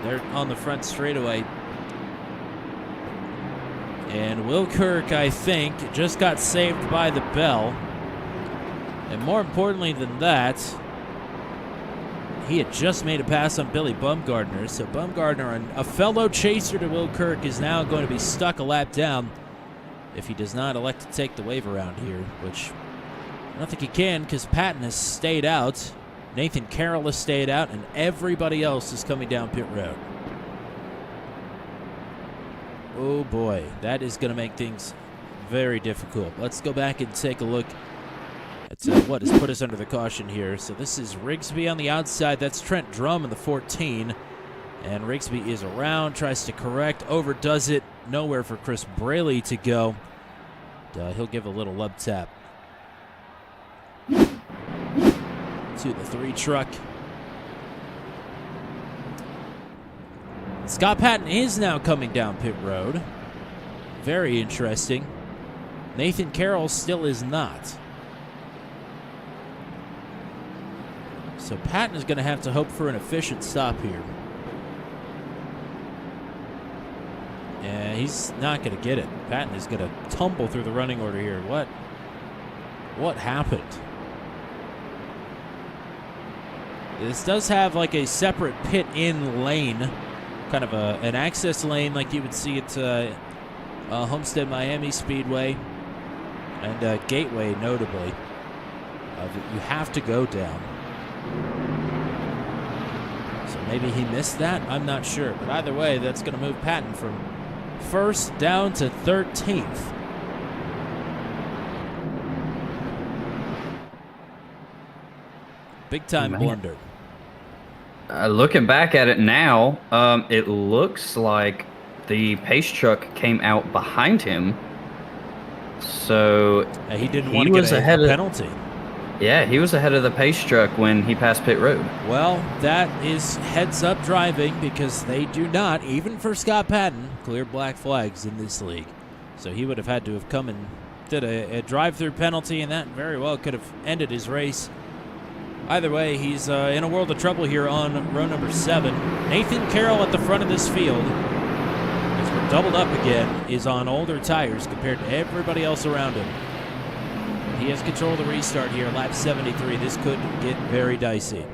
they're on the front straightaway. And Will Kirk, I think, just got saved by the bell. And more importantly than that, he had just made a pass on Billy Bumgardner. So Bumgardner, a fellow chaser to Will Kirk, is now going to be stuck a lap down if he does not elect to take the wave around here, which I don't think he can because Patton has stayed out. Nathan Carroll has stayed out, and everybody else is coming down pit road. Oh boy, that is going to make things very difficult. Let's go back and take a look at what has put us under the caution here. So this is Rigsby on the outside. That's Trent Drum in the 14. And Rigsby is around, tries to correct, overdoes it. Nowhere for Chris Braley to go. He'll give a little lub tap to the 3 truck. Scott Patton is now coming down pit road. Very interesting. Nathan Carroll still is not. So Patton is going to have to hope for an efficient stop here. Yeah, he's not going to get it. Patton is going to tumble through the running order here. What happened? This does have like a separate pit-in lane, kind of an access lane like you would see at Homestead Miami Speedway and Gateway, notably. You have to go down. So maybe he missed that? I'm not sure. But either way, that's going to move Patton from first down to 13th. Big time blunder. Looking back at it now, it looks like the pace truck came out behind him. So he didn't want to get a penalty. Yeah, he was ahead of the pace truck when he passed pit road. Well, that is heads-up driving because they do not, even for Scott Patton, clear black flags in this league. So he would have had to have come and did a drive-through penalty, and that very well could have ended his race. Either way, he's in a world of trouble here on row number 7. Nathan Carroll at the front of this field, as we're doubled up again, is on older tires compared to everybody else around him. He has control of the restart here, lap 73. This could get very dicey.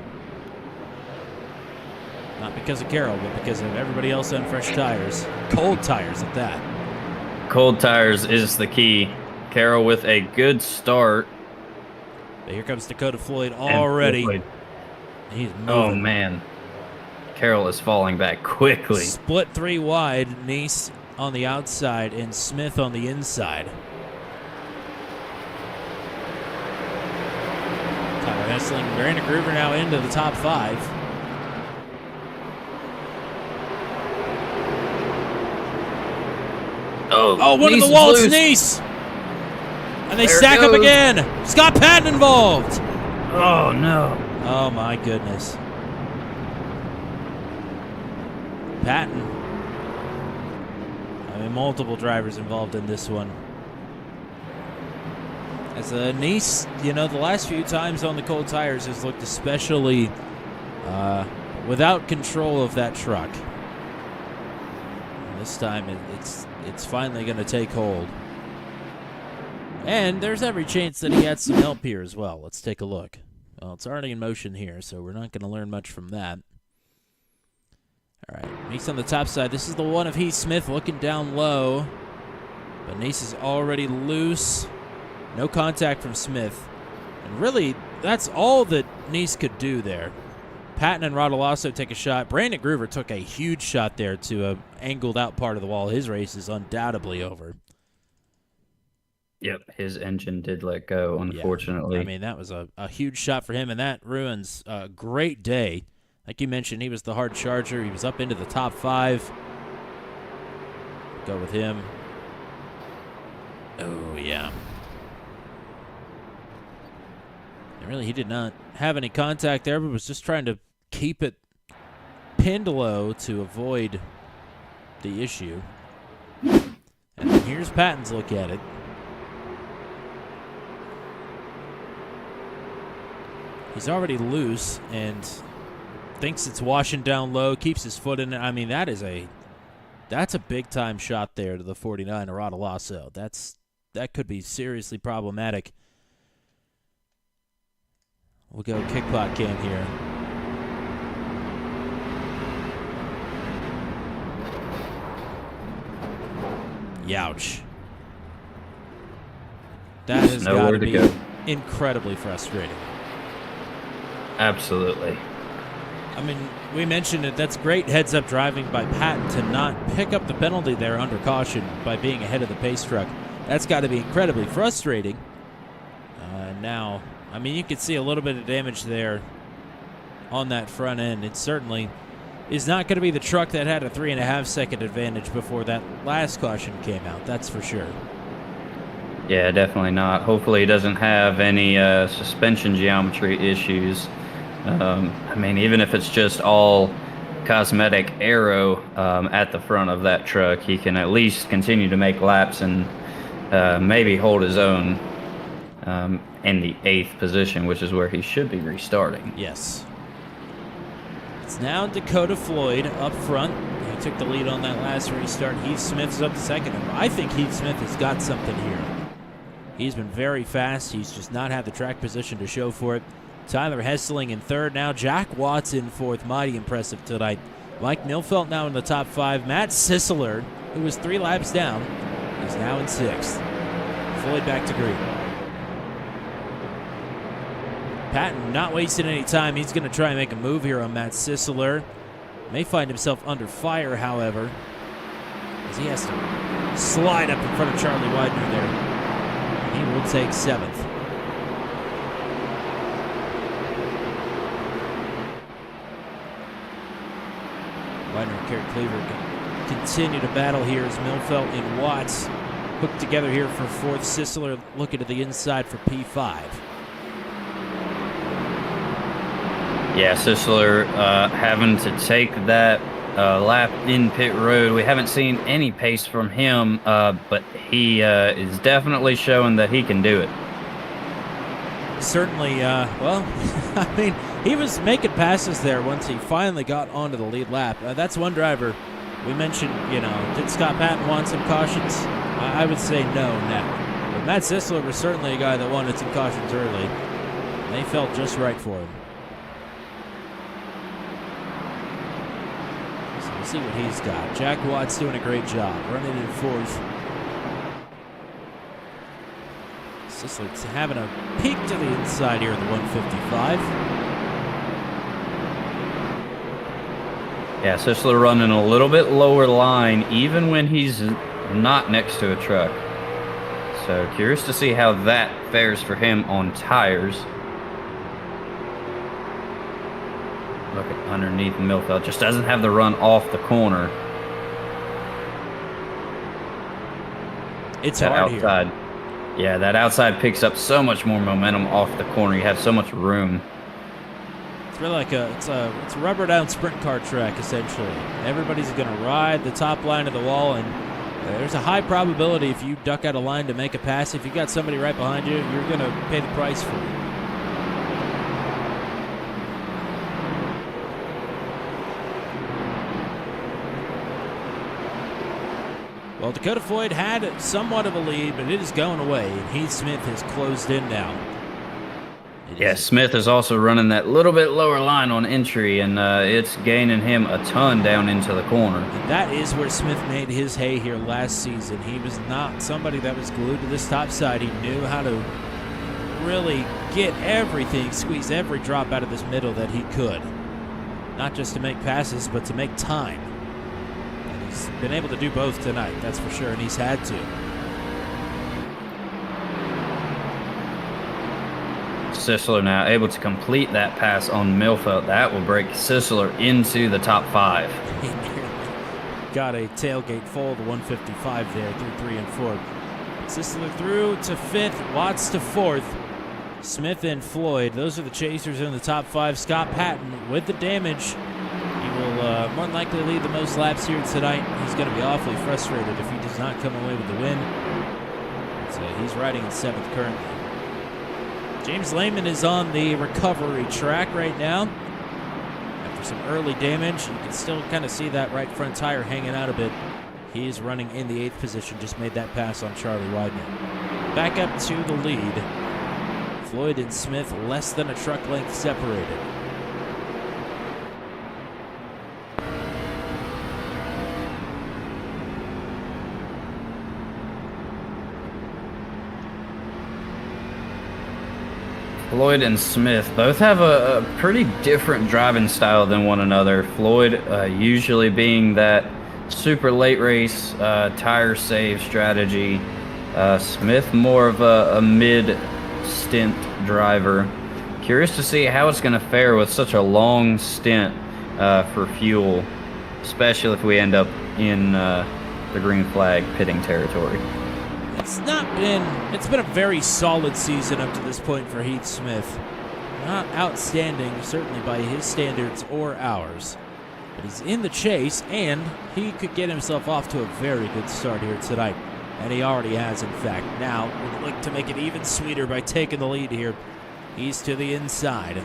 Not because of Carroll, but because of everybody else on fresh tires. Cold tires at that. Cold tires is the key. Carroll with a good start. But here comes Dakota Floyd already. He's moving. Oh, man. Carroll is falling back quickly. Split 3 wide. Nice on the outside and Smith on the inside. Tyler Hessling, Brandon Groover now into the top 5. Oh, one of the walls, Nice! And they stack up again. Scott Patton involved. Oh, no. Oh, my goodness. Patton. I mean, multiple drivers involved in this one. As Nice, you know, the last few times on the cold tires has looked especially without control of that truck. And this time it's finally going to take hold. And there's every chance that he had some help here as well. Let's take a look. Well, it's already in motion here, so we're not going to learn much from that. All right, Nice on the top side. This is the one of Heath Smith looking down low. But Nice is already loose. No contact from Smith. And really, that's all that Nice could do there. Patton and Rodolasso take a shot. Brandon Groover took a huge shot there to an angled out part of the wall. His race is undoubtedly over. Yep, his engine did let go, unfortunately. Yeah. I mean, that was a huge shot for him, and that ruins a great day. Like you mentioned, he was the hard charger. He was up into the top 5. Go with him. Oh, yeah. And really, he did not have any contact there, but was just trying to keep it pinned low to avoid the issue. And here's Patton's look at it. He's already loose and thinks it's washing down low, keeps his foot in it. I mean, that's a big-time shot there to the 49 of Rodolasso. That could be seriously problematic. We'll go kickpot cam here. Youch. That has got to be incredibly frustrating. Absolutely. I mean, we mentioned it. That's great heads-up driving by Patton to not pick up the penalty there under caution by being ahead of the pace truck. That's got to be incredibly frustrating. Now, I mean, you can see a little bit of damage there on that front end. It certainly is not going to be the truck that had a 3.5-second advantage before that last caution came out. That's for sure. Yeah, definitely not. Hopefully he doesn't have any suspension geometry issues. I mean, even if it's just all cosmetic aero at the front of that truck, he can at least continue to make laps and maybe hold his own in the 8th position, which is where he should be restarting. Yes. It's now Dakota Floyd up front. He took the lead on that last restart. Heath Smith's up to second. I think Heath Smith has got something here. He's been very fast. He's just not had the track position to show for it. Tyler Hesseling in third now. Jack Watts in fourth. Mighty impressive tonight. Mike Nilfelt now in the top 5. Matt Sisseler, who was 3 laps down, is now in 6th. Floyd back to green. Patton not wasting any time. He's going to try and make a move here on Matt Sisseler. May find himself under fire, however, as he has to slide up in front of Charlie Widener there. And he will take 7th. Widener and Kerry Cleaver continue to battle here as Milfelt and Watts hooked together here for 4th. Sisseler looking to the inside for P5. Yeah, Sisseler having to take that lap in pit road. We haven't seen any pace from him, but he is definitely showing that he can do it. Certainly, well, I mean, he was making passes there once he finally got onto the lead lap. That's one driver. We mentioned, did Scott Patton want some cautions? I would say no now. But Matt Sisseler was certainly a guy that wanted some cautions early. And they felt just right for him. So we'll see what he's got. Jack Watts doing a great job, running in 4th. Sisseler's having a peek to the inside here at the 155. Yeah, Sisseler running a little bit lower line, even when he's not next to a truck. So curious to see how that fares for him on tires. Look at underneath Milfeld. Just doesn't have the run off the corner. It's that hard outside. Here. Yeah, that outside picks up so much more momentum off the corner. You have so much room. It's really like it's a rubber down sprint car track essentially. Everybody's going to ride the top line of the wall, and there's a high probability if you duck out of line to make a pass, if you got somebody right behind you, you're going to pay the price for it. Well, Dakota Floyd had somewhat of a lead, but it is going away, and Heath Smith has closed in now. Yeah, Smith is also running that little bit lower line on entry, and it's gaining him a ton down into the corner. And that is where Smith made his hay here last season. He was not somebody that was glued to this top side. He knew how to really get everything, squeeze every drop out of this middle that he could. Not just to make passes, but to make time. He's been able to do both tonight, that's for sure, and he's had to. Sisseler now able to complete that pass on Milfelt. That will break Sisseler into the top 5. He nearly got a tailgate full of the 155 there through 3 and 4. Sisseler through to 5th, Watts to 4th. Smith and Floyd, those are the chasers in the top 5. Scott Patton with the damage. He will more than likely lead the most laps here tonight. He's going to be awfully frustrated if he does not come away with the win. So he's riding in 7th currently. James Lehman is on the recovery track right now. After some early damage, you can still kind of see that right front tire hanging out a bit. He is running in the 8th position, just made that pass on Charlie Widener. Back up to the lead. Floyd and Smith less than a truck length separated. Floyd and Smith both have a pretty different driving style than one another. Floyd usually being that super late race tire save strategy. Smith more of a mid-stint driver. Curious to see how it's going to fare with such a long stint for fuel, especially if we end up in the green flag pitting territory. It's been a very solid season up to this point for Heath Smith. Not outstanding, certainly by his standards or ours. But he's in the chase, and he could get himself off to a very good start here tonight. And he already has, in fact. Now, would like to make it even sweeter by taking the lead here. He's to the inside.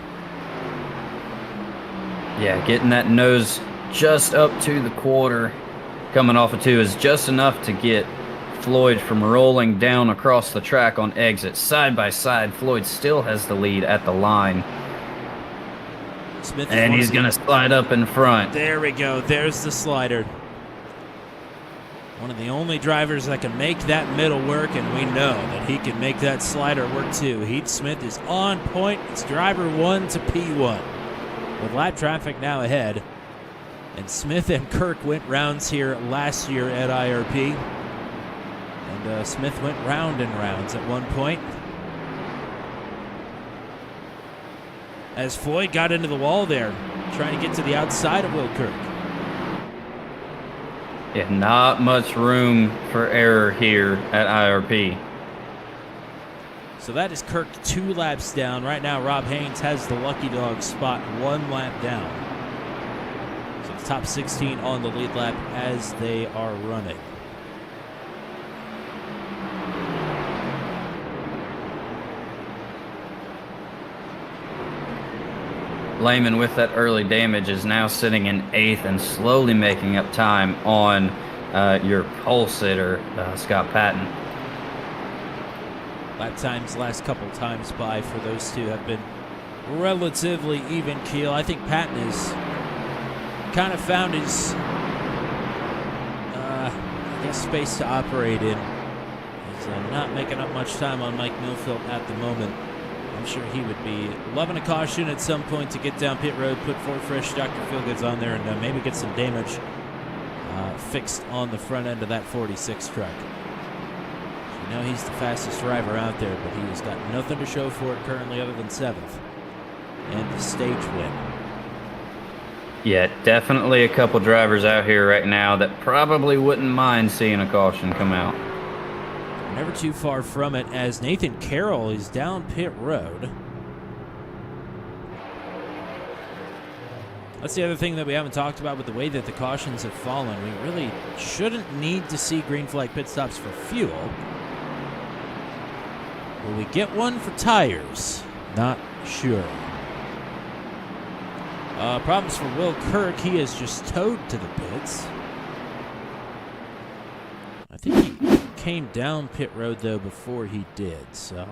Yeah, getting that nose just up to the quarter. Coming off of 2 is just enough to get Floyd from rolling down across the track on exit. Side by side, Floyd still has the lead at the line. Smith And he's going to slide up in front. There we go. There's the slider. One of the only drivers that can make that middle work, and we know that he can make that slider work too. Heath Smith is on point. It's driver 1 to P1. With lap traffic now ahead. And Smith and Kirk went rounds here last year at IRP. And Smith went round and rounds at one point. As Floyd got into the wall there, trying to get to the outside of Will Kirk. Yeah, not much room for error here at IRP. So that is Kirk 2 laps down. Right now, Rob Haynes has the lucky dog spot 1 lap down. So the top 16 on the lead lap as they are running. Lehman, with that early damage, is now sitting in 8th and slowly making up time on your pole sitter, Scott Patton. Lap times last couple times by for those two have been relatively even keel. I think Patton has kind of found his space to operate in. He's not making up much time on Mike Millfield at the moment. I'm sure he would be loving a caution at some point to get down pit road, put 4 fresh Dr. Feelgoods on there, and maybe get some damage fixed on the front end of that 46 truck. You know he's the fastest driver out there, but he has got nothing to show for it currently other than 7th. And the stage win. Yeah, definitely a couple drivers out here right now that probably wouldn't mind seeing a caution come out. Never too far from it as Nathan Carroll is down pit road. That's the other thing that we haven't talked about with the way that the cautions have fallen. We really shouldn't need to see green flag pit stops for fuel. Will we get one for tires? Not sure. Problems for Will Kirk. He is just towed to the pits. I think he came down pit road, though, before he did, so.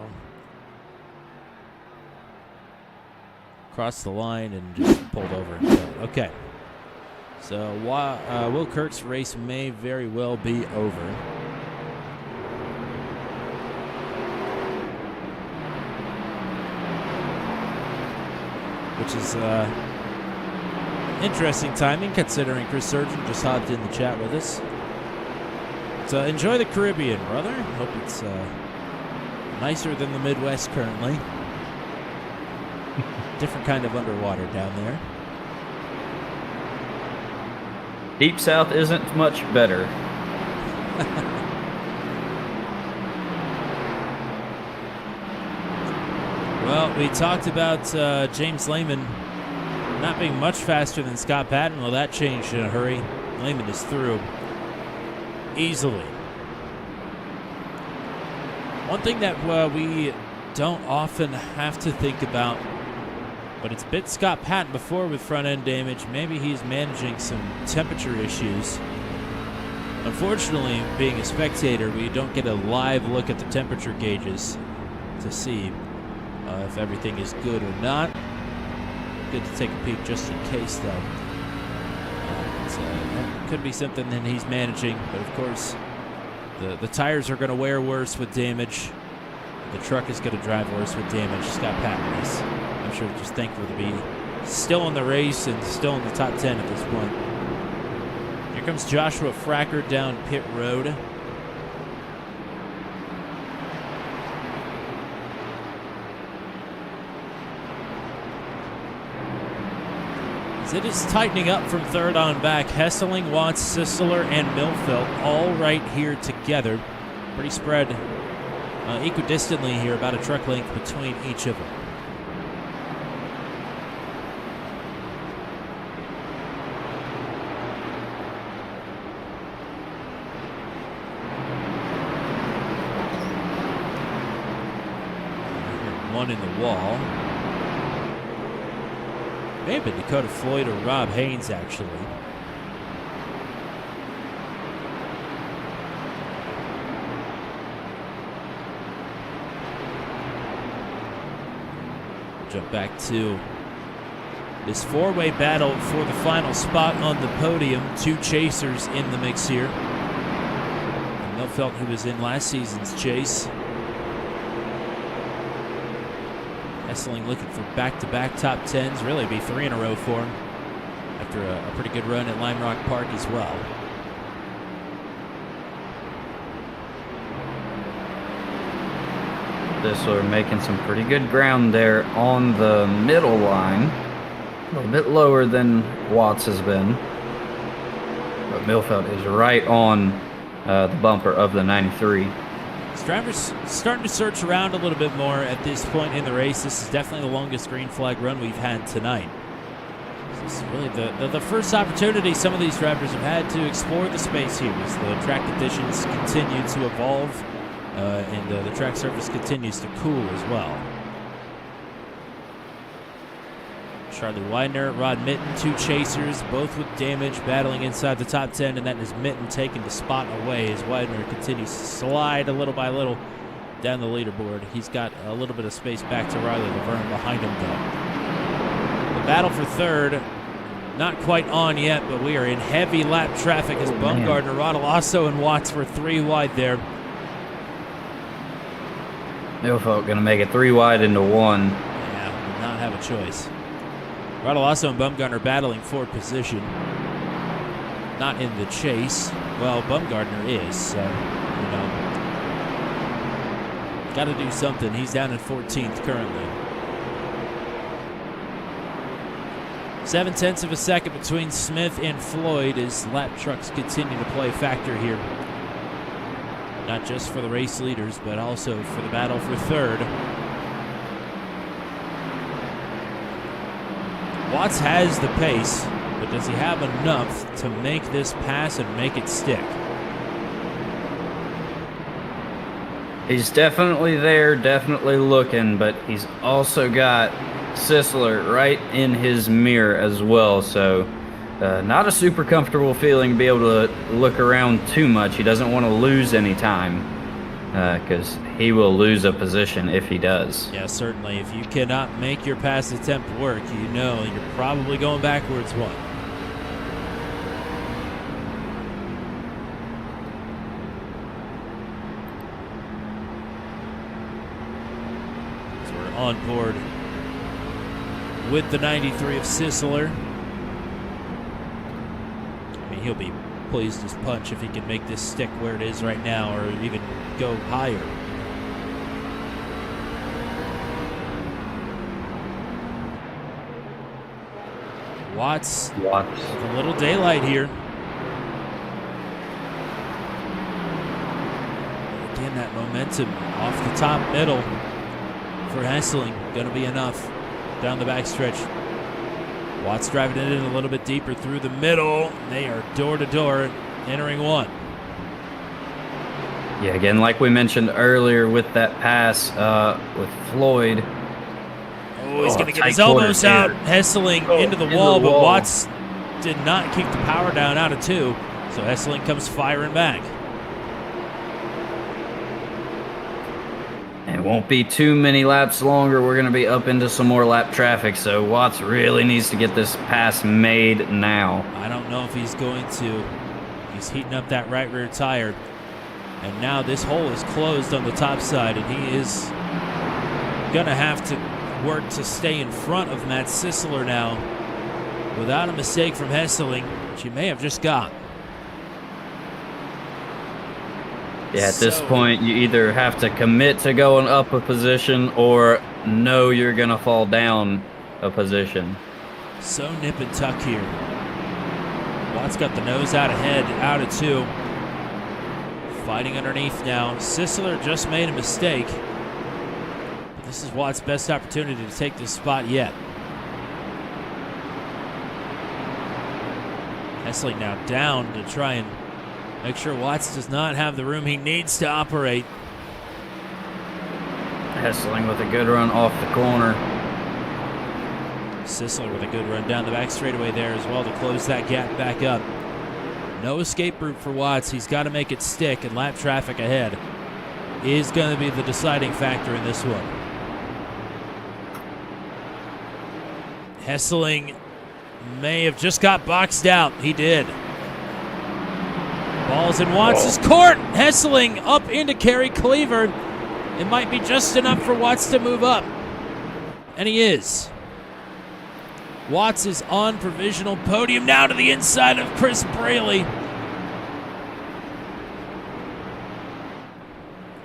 Crossed the line and just pulled over and towed. Okay. So Will Kirk's race may very well be over. Which is interesting timing, considering Chris Surgeon just hopped in the chat with us. So enjoy the Caribbean, brother. Hope it's nicer than the Midwest currently. Different kind of underwater down there. Deep South isn't much better. Well, we talked about James Lehman not being much faster than Scott Patton. Well, that changed in a hurry. Lehman is through easily. One thing that we don't often have to think about, but it's bit Scott Patton before with front end damage. Maybe he's managing some temperature issues. Unfortunately, being a spectator, we don't get a live look at the temperature gauges to see if everything is good or not. Good to take a peek just in case, though. Could be something that he's managing, but of course, the tires are going to wear worse with damage. The truck is going to drive worse with damage. Scott Patton is, I'm sure, just thankful to be still in the race and still in the top 10 at this point. Here comes Joshua Fracker down pit road. It is tightening up from third on back. Hesseling, Watts, Sisler, and Millfield all right here together. Pretty spread equidistantly here, about a truck length between each of them. One in the wall. May have been Dakota Floyd or Rob Haynes, actually. jump back to this four-way battle for the final spot on the podium. Two chasers in the mix here. Felt who was in last season's chase. Hesseling looking for back-to-back top 10s. Really be 3 in a row for him after a pretty good run at Lime Rock Park as well. Sisler making some pretty good ground there on the middle line. A little bit lower than Watts has been. But Millfeld is right on the bumper of the 93. These drivers starting to search around a little bit more at this point in the race. This is definitely the longest green flag run we've had tonight. This is really the first opportunity some of these drivers have had to explore the space here as the track conditions continue to evolve and the track surface continues to cool as well. Charlie Widener, Rod Mitten, two chasers, both with damage, battling inside the top 10, and that is Mitten taking the spot away as Widener continues to slide a little by little down the leaderboard. He's got a little bit of space back to Riley Laverne behind him, though. The battle for third, not quite on yet, but we are in heavy lap traffic as Bumgardner, Rodolasso, and Watts were 3 wide there. Millfeld going to make it 3 wide into 1. Yeah, did not have a choice. Rodolasso and Bumgardner battling for position. Not in the chase. Well, Bumgardner is, so, you know. Got to do something. He's down in 14th currently. 0.7 of a second between Smith and Floyd as lap trucks continue to play a factor here. Not just for the race leaders, but also for the battle for third. Watts has the pace, but does he have enough to make this pass and make it stick? He's definitely there, definitely looking, but he's also got Sisler right in his mirror as well, so not a super comfortable feeling to be able to look around too much. He doesn't want to lose any time because he will lose a position if he does. Yeah, certainly. If you cannot make your pass attempt work, you know you're probably going backwards one. So we're on board with the 93 of Sisler. I mean, he'll be pleased as punch if he can make this stick where it is right now or even go higher. Watts with a little daylight here. Again, that momentum off the top middle for Hesseling going to be enough down the backstretch. Watts driving it in a little bit deeper through the middle. They are door to door entering one. Yeah, again, like we mentioned earlier with that pass with Floyd. Oh, he's going to get his elbows out. Hesseling into the wall, but Watts did not keep the power down out of 2. So Hesseling comes firing back. It won't be too many laps longer. We're going to be up into some more lap traffic, so Watts really needs to get this pass made now. I don't know if he's going to. He's heating up that right rear tire. And now this hole is closed on the top side, and he is going to have to work to stay in front of Matt Sisler now without a mistake from Hesseling, which he may have just got. Yeah, at this point, you either have to commit to going up a position or know you're going to fall down a position. So nip and tuck here. Watts got the nose out ahead, out of 2. Fighting underneath now. Sisler just made a mistake. But this is Watts' best opportunity to take this spot yet. Hesseling now down to try and make sure Watts does not have the room he needs to operate. Hesseling with a good run off the corner. Sisler with a good run down the back straightaway there as well to close that gap back up. No escape route for Watts. He's got to make it stick, and lap traffic ahead is going to be the deciding factor in this one. Hesseling may have just got boxed out. He did. Ball's in Watts' court. Hesseling up into Kerry Cleaver. It might be just enough for Watts to move up. And he is. Watts is on provisional podium now to the inside of Chris Braley.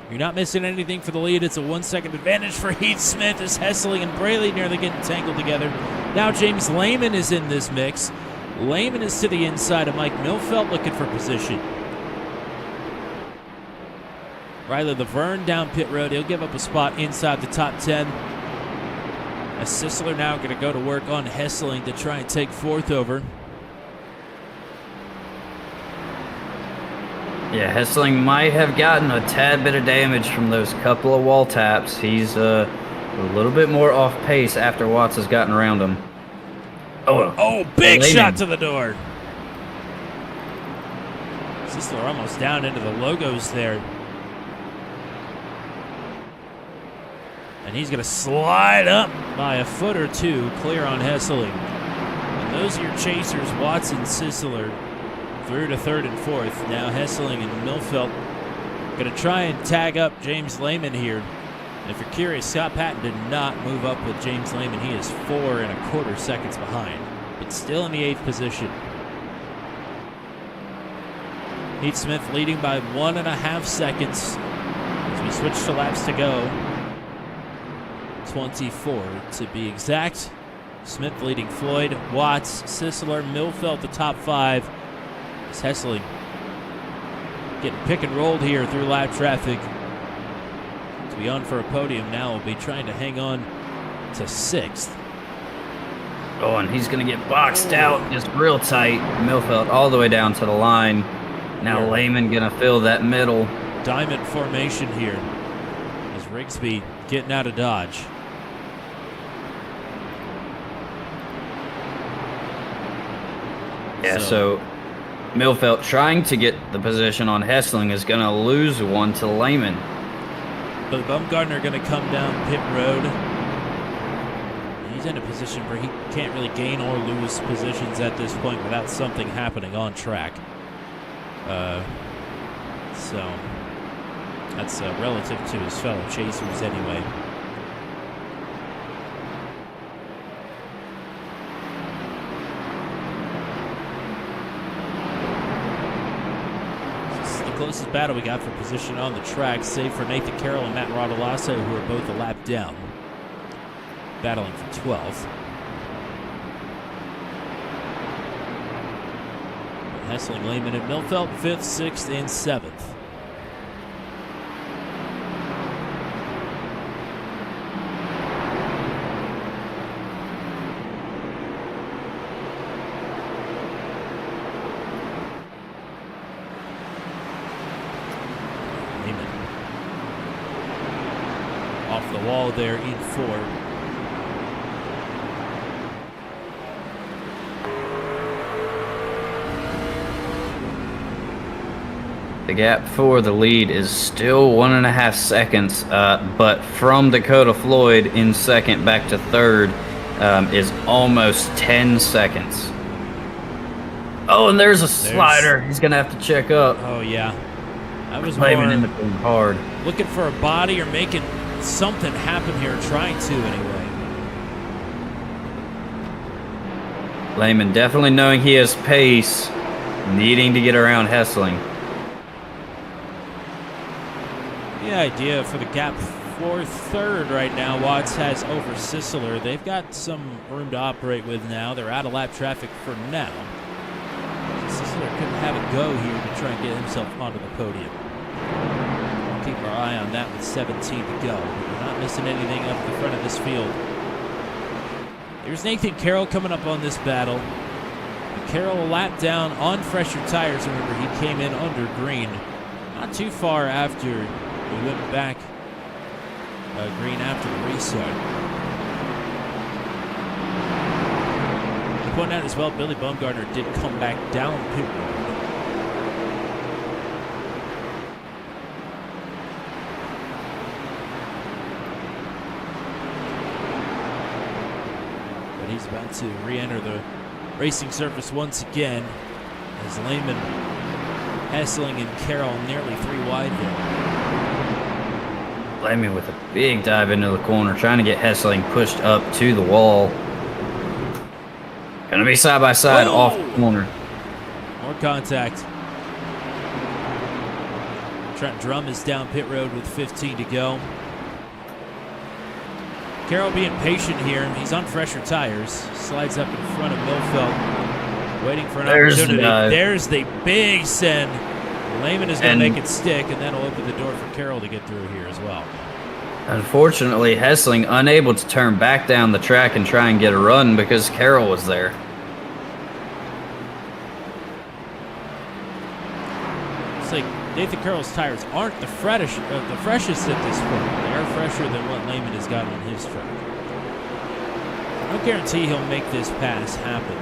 You're not missing anything for the lead. It's a 1 second advantage for Heath Smith as Hesseling and Braley nearly getting tangled together. Now James Lehman is in this mix. Lehman is to the inside of Mike Milfelt looking for position. Riley Laverne down pit road. He'll give up a spot inside the top 10. As Sisler now going to go to work on Hesseling to try and take fourth over. Yeah, Hesseling might have gotten a tad bit of damage from those couple of wall taps. He's a little bit more off pace after Watts has gotten around him. Oh, big Lehman. shot to the door. Sisler almost down into the logos there. And he's going to slide up by a foot or two, clear on Hesseling. And those are your chasers, Watts and Sisler, through to third and fourth. Now Hesseling and Milfelt going to try and tag up James Lehman here. And if you're curious, Scott Patton did not move up with James Lehman. He is 4 1/4 seconds behind, but still in the 8th position. Heath Smith leading by 1.5 seconds as we switch to laps to go. 24 to be exact. Smith leading Floyd, Watts, Sisler, Milfelt the top 5. It's Hesseling getting pick and rolled here through lap traffic. To be on for a podium now will be trying to hang on to 6th. Oh, and he's going to get boxed out just real tight. Milfelt all the way down to the line. Now Yeah. Lehman going to fill that middle. Diamond formation here as Rigsby getting out of Dodge. Yeah, so Milfelt trying to get the position on Hesseling is going to lose one to Lehman. But Bumgardner going to come down pit road. He's in a position where he can't really gain or lose positions at this point without something happening on track. So that's relative to his fellow chasers anyway. Closest battle we got for position on the track, save for Nathan Carroll and Matt Rodolasso, who are both a lap down, battling for 12th. Hesseling, Lehman, and Milfelt, 5th, 6th, and 7th. Off the wall there in 4. The gap for the lead is still 1.5 seconds, but from Dakota Floyd in second back to third is almost 10 seconds. Oh, and there's a slider. He's going to have to check up. Oh, yeah. I was Lehman more in between hard. looking for a body or making something happen here, trying to anyway. Lehman definitely knowing he has pace, needing to get around Hesseling. The idea for the gap for third right now, Watts has over Sisler. They've got some room to operate with now. They're out of lap traffic for now. Sisler couldn't have a go here to try and get himself onto the podium. We'll keep our eye on that with 17 to go. We're not missing anything up the front of this field. Here's Nathan Carroll coming up on this battle. Carroll a lap down on fresher tires. Remember, he came in under green. Not too far after we went back green after the restart. To point out as well, Billy Bumgardner did come back down pit road. But he's about to re-enter the racing surface once again as Lehman, Hessling, and Carroll nearly 3 wide there. Lehman with a big dive into the corner, trying to get Hessling pushed up to the wall. Gonna be side by side off the corner. More contact. Trent Drum is down pit road with 15 to go. Carroll being patient here. He's on fresher tires. Slides up in front of Milfeld, waiting for an opportunity. There's the big send. Lehman is going to make it stick, and that'll open the door for Carroll to get through here as well. Unfortunately, Hessling unable to turn back down the track and try and get a run because Carroll was there. It's like Nathan Carroll's tires aren't the freshest at this point. They are fresher than what Lehman has got on his truck. No guarantee he'll make this pass happen.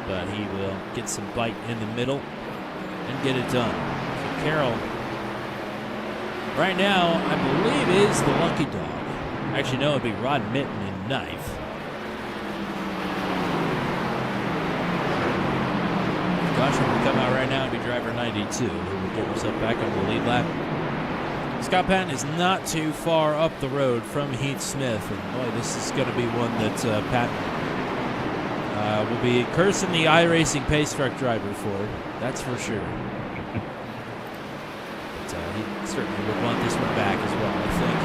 But he will get some bite in the middle and get it done. So Carroll, right now, I believe is the lucky dog. Actually, no, it'd be Rod Mitten and Knife. Caution will come out right now and be driver 92, who will get himself back on the lead lap. Scott Patton is not too far up the road from Heath Smith, and boy, this is going to be one that Patton will be cursing the iRacing pace truck driver for. That's for sure. But he certainly would want this one back as well, I think.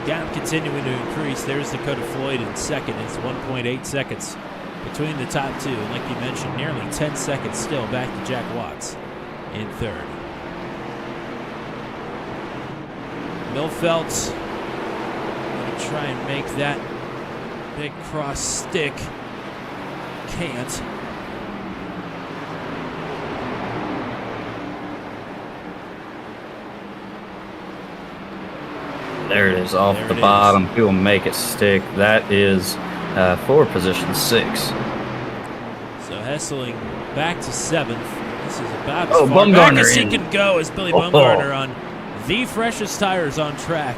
Gap continuing to increase. There's Dakota Floyd in second. It's 1.8 seconds between the top two. And like you mentioned, nearly 10 seconds still back to Jack Watts in third. Milfeld's going to try and make that big cross stick. Can't. There it is, off the bottom. He will make it stick. That is for position 6. So Hessling back to 7th. This is about as far back as he can go as Billy Bumgarner on the freshest tires on track.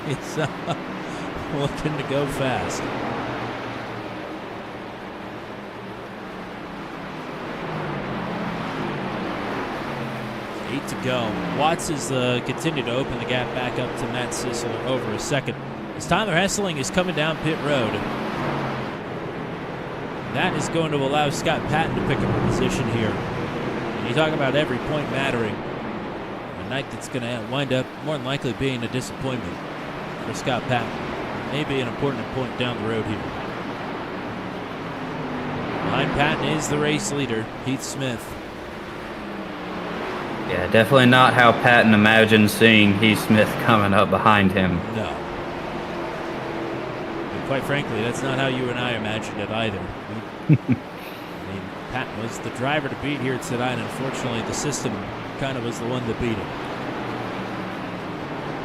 It's looking to go fast. 8 to go. Watts has continued to open the gap back up to Matt Sissler over a second. As Tyler Hessling is coming down pit road. That is going to allow Scott Patton to pick up a position here. And you talk about every point mattering. A night that's going to wind up more than likely being a disappointment for Scott Patton. Maybe an important point down the road here. Behind Patton is the race leader, Heath Smith. Yeah, definitely not how Patton imagined seeing Heath Smith coming up behind him. No. And quite frankly, that's not how you and I imagined it either. I mean, Patton was the driver to beat here tonight. Unfortunately, the system kind of was the one that beat him.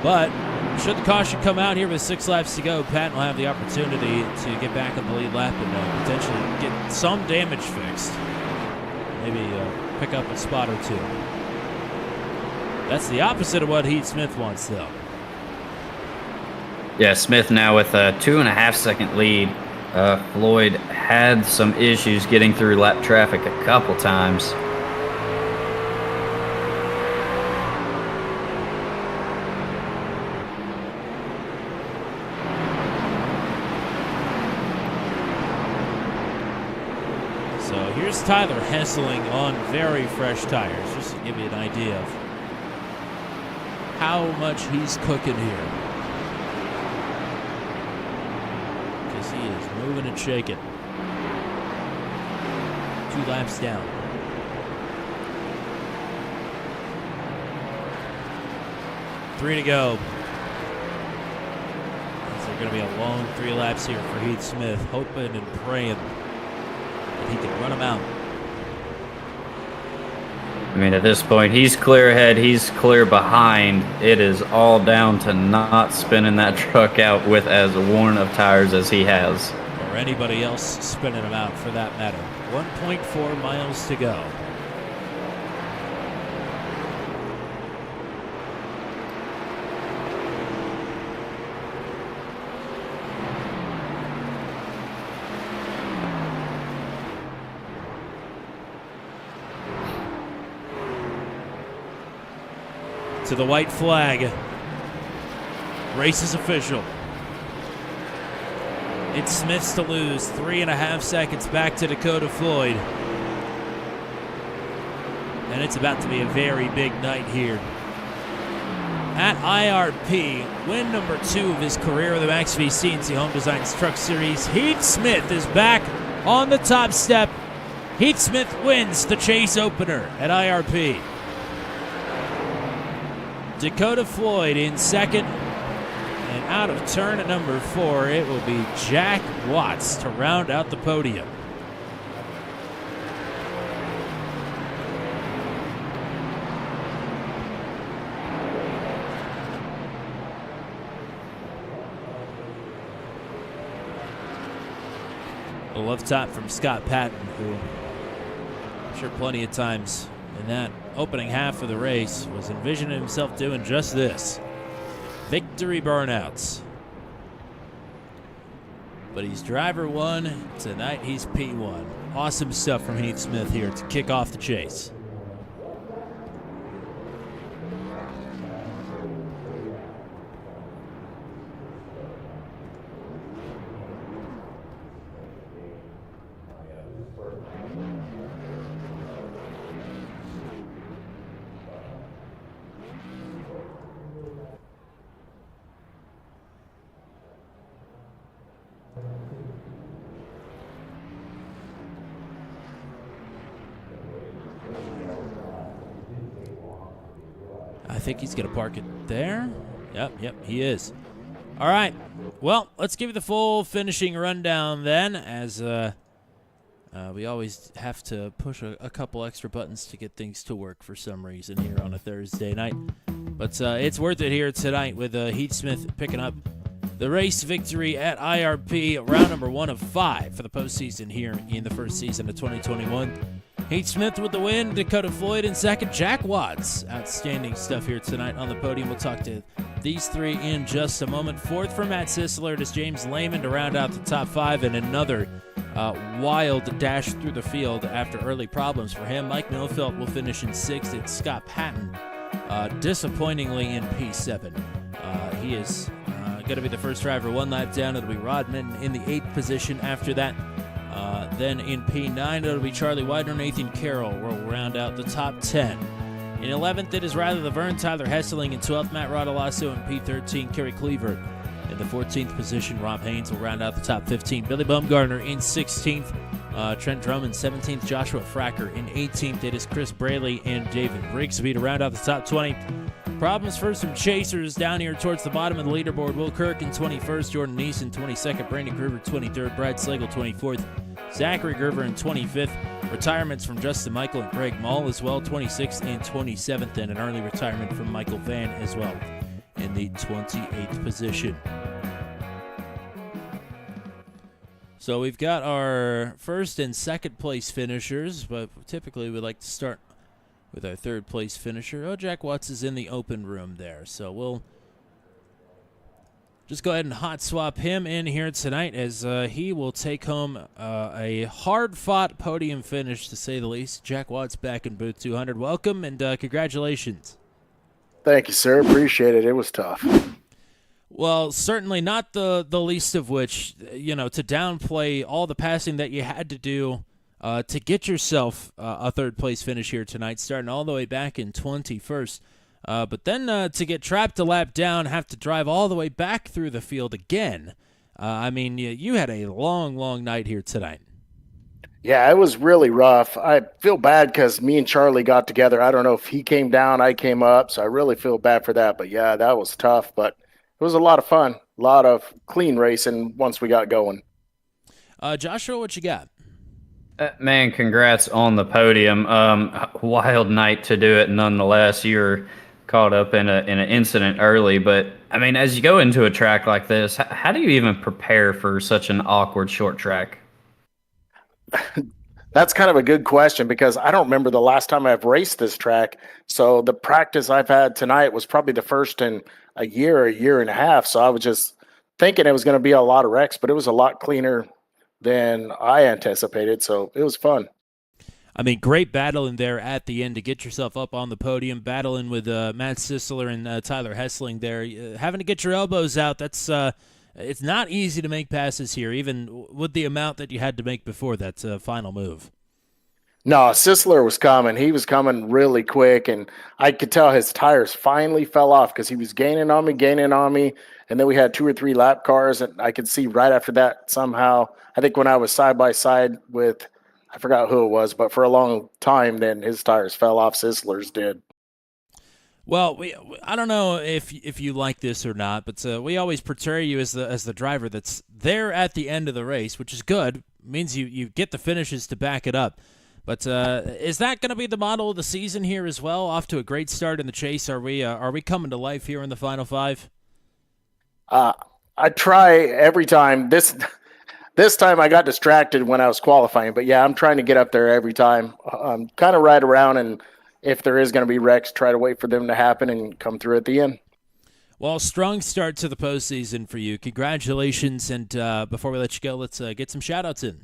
But should the caution come out here with 6 laps to go, Patton will have the opportunity to get back on the lead lap and potentially get some damage fixed. Maybe pick up a spot or two. That's the opposite of what Heath Smith wants, though. Yeah, Smith now with a 2.5 second lead. Floyd had some issues getting through lap traffic a couple times. So here's Tyler Hessling on very fresh tires, just to give you an idea of how much he's cooking here. Because he is moving and shaking. 2 laps down. Three to go. It's going to be a long 3 laps here for Heath Smith, hoping and praying that he can run him out. I mean, at this point, he's clear ahead, he's clear behind. It is all down to not spinning that truck out with as worn of tires as he has. or anybody else spinning them out for that matter. 1.4 miles to go. To the white flag. Race is official. It's Smith's to lose. 3.5 seconds back to Dakota Floyd. And it's about to be a very big night here. At IRP, win number 2 of his career of the Max V CNC Home Designs Truck Series. Heath Smith is back on the top step. Heath Smith wins the chase opener at IRP. Dakota Floyd in second, and out of turn at number 4, it will be Jack Watts to round out the podium. A left top from Scott Patton, who I'm sure plenty of times in that opening half of the race was envisioning himself doing just this. Victory burnouts. But he's driver 1. Tonight he's P1. Awesome stuff from Heath Smith here to kick off the chase. I think he's going to park it there. Yep, he is. All right. Well, let's give you the full finishing rundown then, as we always have to push a couple extra buttons to get things to work for some reason here on a Thursday night. But it's worth it here tonight with Heath Smith picking up the race victory at IRP, round number 1 of 5 for the postseason here in the first season of 2021. Heath Smith with the win, Dakota Floyd in second, Jack Watts. Outstanding stuff here tonight on the podium. We'll talk to these 3 in just a moment. Fourth for Matt Sisler, it is James Lehman to round out the top 5, and another wild dash through the field after early problems for him. Mike Millfelt will finish in 6th. It's Scott Patton, disappointingly in P7. He is going to be the first driver 1 lap down. It'll be Rodman in the 8th position after that. Then in P9, it'll be Charlie Widener, Nathan Carroll will round out the top 10. In 11th, it is Riley Laverne, Tyler Hesseling. In 12th, Matt Rodolasso. In P13, Kerry Cleaver. In the 14th position, Rob Haynes will round out the top 15. Billy Bumgarner in 16th. Trent Drummond, 17th. Joshua Fracker in 18th. It is Chris Braley and David Rigsby to round out the top 20. Problems for some chasers down here towards the bottom of the leaderboard. Will Kirk in 21st. Jordan Neeson, 22nd. Brandon Gruber, 23rd. Brad Slagle, 24th. Zachary Gerver in 25th. Retirements from Justin Michael and Greg Mall as well, 26th and 27th. And an early retirement from Michael Van as well in the 28th position. So we've got our first and second place finishers, but typically we like to start with our third place finisher. Oh, Jack Watts is in the open room there. So we'll just go ahead and hot swap him in here tonight, as he will take home a hard-fought podium finish, to say the least. Jack Watts back in booth 200. Welcome and congratulations. Thank you, sir. Appreciate it. It was tough. Well, certainly not the least of which, to downplay all the passing that you had to do to get yourself a third-place finish here tonight, starting all the way back in 21st. But then to get trapped a lap down, have to drive all the way back through the field again. You had a long, long night here tonight. Yeah, it was really rough. I feel bad because me and Charlie got together. I don't know if he came down, I came up, so I really feel bad for that. But, yeah, that was tough. But it was a lot of fun, a lot of clean racing once we got going. Joshua, what you got? Man, congrats on the podium. Wild night to do it nonetheless. You're caught up in an incident early. But I mean, as you go into a track like this, how do you even prepare for such an awkward short track? That's kind of a good question because I don't remember the last time I've raced this track. So the practice I've had tonight was probably the first in a year and a half. So I was just thinking it was going to be a lot of wrecks, but it was a lot cleaner than I anticipated. So it was fun. I mean, great battling there at the end to get yourself up on the podium, battling with Matt Sisler and Tyler Hessling there. Having to get your elbows out, that's it's not easy to make passes here, even with the amount that you had to make before that final move. No, Sisler was coming. He was coming really quick, and I could tell his tires finally fell off because he was gaining on me. And then we had 2 or 3 lap cars, and I could see right after that somehow, I think when I was side by side with, I forgot who it was, but for a long time, then his tires fell off. Sisler's did. Well, I don't know if you like this or not, but we always portray you as the driver that's there at the end of the race, which is good. It means you get the finishes to back it up. But is that going to be the model of the season here as well? Off to a great start in the chase. Are we coming to life here in the final 5? I try every time. This time I got distracted when I was qualifying, but yeah, I'm trying to get up there every time. I'm kind of right around, and if there is going to be wrecks, try to wait for them to happen and come through at the end. Well, strong start to the postseason for you. Congratulations, and before we let you go, let's get some shout-outs in.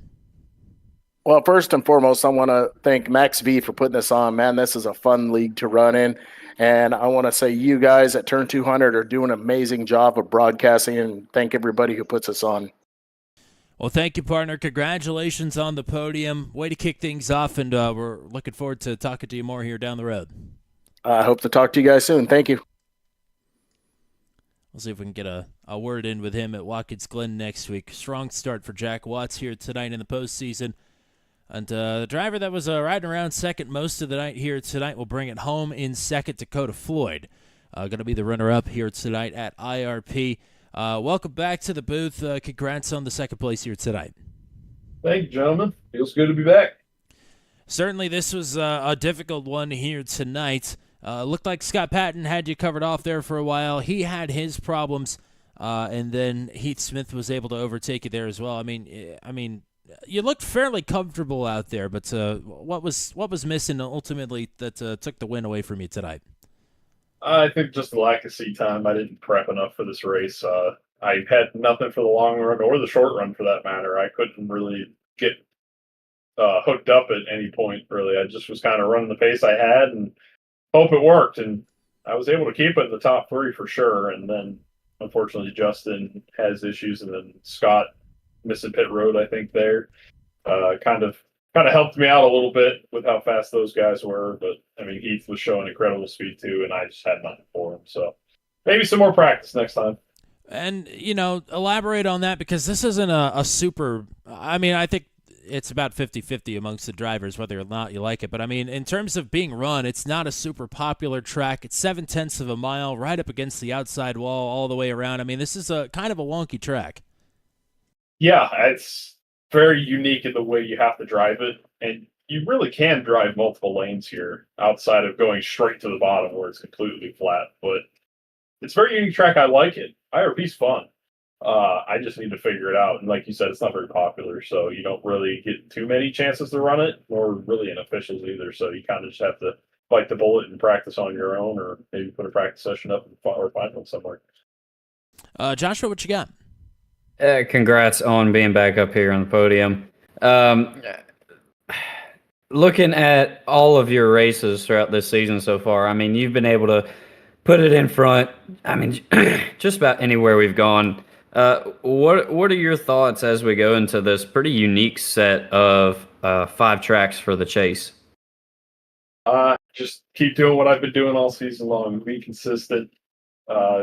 Well, first and foremost, I want to thank Max V for putting this on. Man, this is a fun league to run in. And I want to say you guys at Turn 200 are doing an amazing job of broadcasting, and thank everybody who puts us on. Well, thank you, partner. Congratulations on the podium. Way to kick things off, and we're looking forward to talking to you more here down the road. I hope to talk to you guys soon. Thank you. We'll see if we can get a word in with him at Watkins Glen next week. Strong start for Jack Watts here tonight in the postseason. And the driver that was riding around second most of the night here tonight will bring it home in second. Dakota Floyd going to be the runner-up here tonight at IRP. Welcome back to the booth. Congrats on the second place here tonight. Thank you, gentlemen. Feels good to be back. Certainly this was a difficult one here tonight. Looked like Scott Patton had you covered off there for a while. He had his problems, and then Heath Smith was able to overtake you there as well. I mean, you looked fairly comfortable out there, but what was missing ultimately that took the win away from you tonight? I think just the lack of seat time. I didn't prep enough for this race. I had nothing for the long run or the short run for that matter. I couldn't really get hooked up at any point, really. I just was kind of running the pace I had and hope it worked. And I was able to keep it in the top 3 for sure. And then, unfortunately, Justin has issues, and then Scott missing pit road, I think, there. Kind of helped me out a little bit with how fast those guys were. But, I mean, Heath was showing incredible speed, too, and I just had nothing for him. So maybe some more practice next time. And, elaborate on that, because this isn't a super – I mean, I think it's about 50-50 amongst the drivers, whether or not you like it. But, I mean, in terms of being run, it's not a super popular track. It's 0.7 of a mile right up against the outside wall all the way around. I mean, this is a kind of a wonky track. Yeah, it's very unique in the way you have to drive it. And you really can drive multiple lanes here outside of going straight to the bottom where it's completely flat. But it's a very unique track. I like it. IRP's fun. I just need to figure it out. And like you said, it's not very popular, so you don't really get too many chances to run it, nor really in officials either. So you kind of just have to bite the bullet and practice on your own, or maybe put a practice session up or find one somewhere. Joshua, what you got? Congrats on being back up here on the podium. Looking at all of your races throughout this season so far, I mean, you've been able to put it in front. I mean, just about anywhere we've gone. What are your thoughts as we go into this pretty unique set of 5 tracks for the chase? Just keep doing what I've been doing all season long. Be consistent.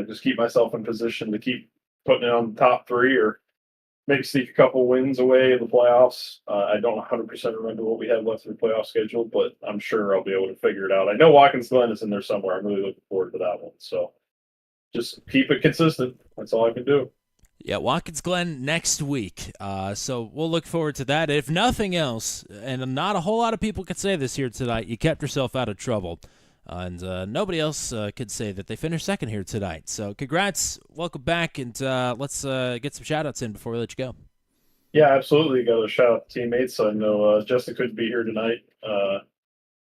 Just keep myself in position to keep putting it on the top 3, or maybe sneak a couple wins away in the playoffs. I don't 100% remember what we have left in the playoff schedule, but I'm sure I'll be able to figure it out. I know Watkins Glen is in there somewhere. I'm really looking forward to that one. So just keep it consistent. That's all I can do. Yeah, Watkins Glen next week. So we'll look forward to that. If nothing else, and not a whole lot of people could say this here tonight, you kept yourself out of trouble. And nobody else could say that they finished second here tonight. So congrats, welcome back, and let's get some shout-outs in before we let you go. Yeah, absolutely. Got to shout out the teammates. I know Justin couldn't be here tonight.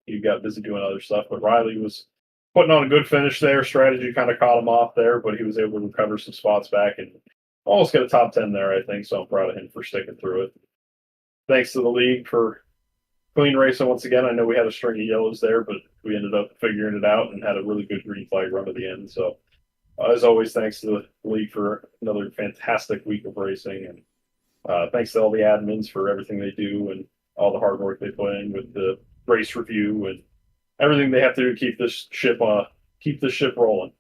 He got busy doing other stuff, but Riley was putting on a good finish there. Strategy kind of caught him off there, but he was able to recover some spots back and almost get a top 10 there, I think. So I'm proud of him for sticking through it. Thanks to the league for clean racing once again. I know we had a string of yellows there, but we ended up figuring it out and had a really good green flag run at the end. So as always, thanks to the league for another fantastic week of racing. And thanks to all the admins for everything they do and all the hard work they put in with the race review and everything they have to do to keep this ship rolling.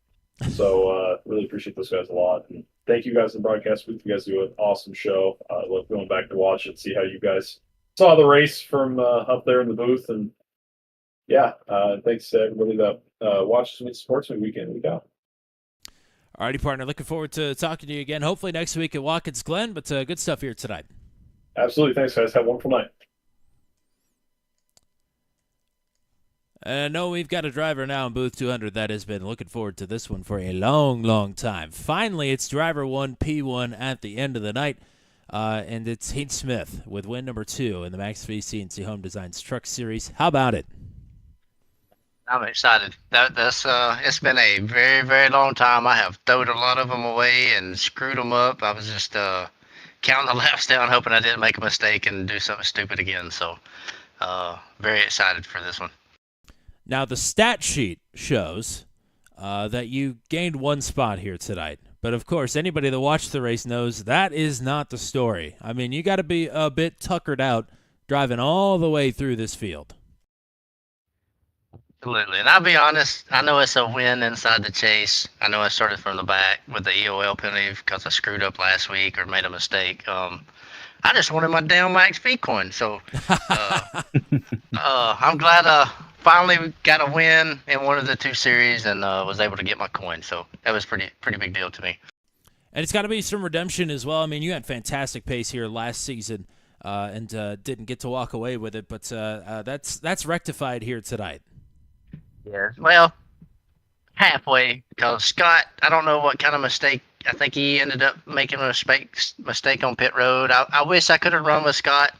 So really appreciate those guys a lot. And thank you guys in the broadcast booth. You guys do an awesome show. I love going back to watch it, see how you guys saw the race from up there in the booth. And yeah, thanks to everybody that watches me Sportsman weekend week out. Alrighty, partner. Looking forward to talking to you again. Hopefully next week at Watkins Glen, but good stuff here tonight. Absolutely. Thanks, guys. Have a wonderful night. No, we've got a driver now in booth 200 that has been looking forward to this one for a long, long time. Finally, it's driver 1, P1 at the end of the night, and it's Heath Smith with win number 2 in the Max V CNC Home Designs Truck Series. How about it? I'm excited. That's it's been a very, very long time. I have thrown a lot of them away and screwed them up. I was just counting the laps down, hoping I didn't make a mistake and do something stupid again. So, very excited for this one. Now, the stat sheet shows that you gained 1 spot here tonight. But, of course, anybody that watched the race knows that is not the story. I mean, you got to be a bit tuckered out driving all the way through this field. Absolutely. And I'll be honest, I know it's a win inside the chase. I know I started from the back with the EOL penalty because I screwed up last week or made a mistake. I just wanted my damn Max V coin. So I'm glad finally got a win in one of the 2 series and was able to get my coin. So that was pretty big deal to me. And it's got to be some redemption as well. I mean, you had fantastic pace here last season and didn't get to walk away with it, but that's rectified here tonight. Yeah, well, halfway, because Scott, I don't know what kind of mistake. I think he ended up making a mistake on pit road. I wish I could have run with Scott.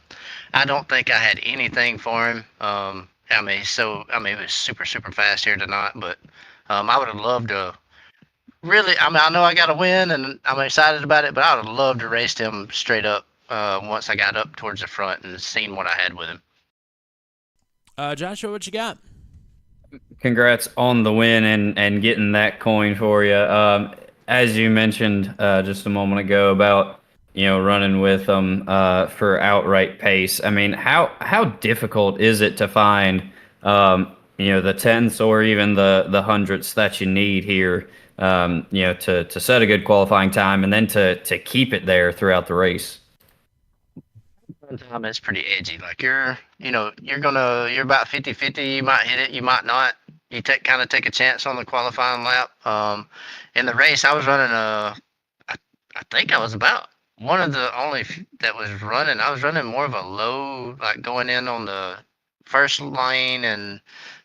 I don't think I had anything for him. It was super, super fast here tonight, but I would have loved to really, I know I got a win and I'm excited about it, but I would have loved to race him straight up once I got up towards the front and seen what I had with him. Joshua, what you got? Congrats on the win and getting that coin for you. As you mentioned just a moment ago about running with them for outright pace. I mean, how difficult is it to find the tenths or even the hundredths that you need here to set a good qualifying time and then to keep it there throughout the race? Sometimes it's pretty edgy. Like you're about 50-50. You might hit it, you might not. You kind of take a chance on the qualifying lap. In the race, I was running I think I was about one of the only that was running. I was running more of a low, like going in on the first lane and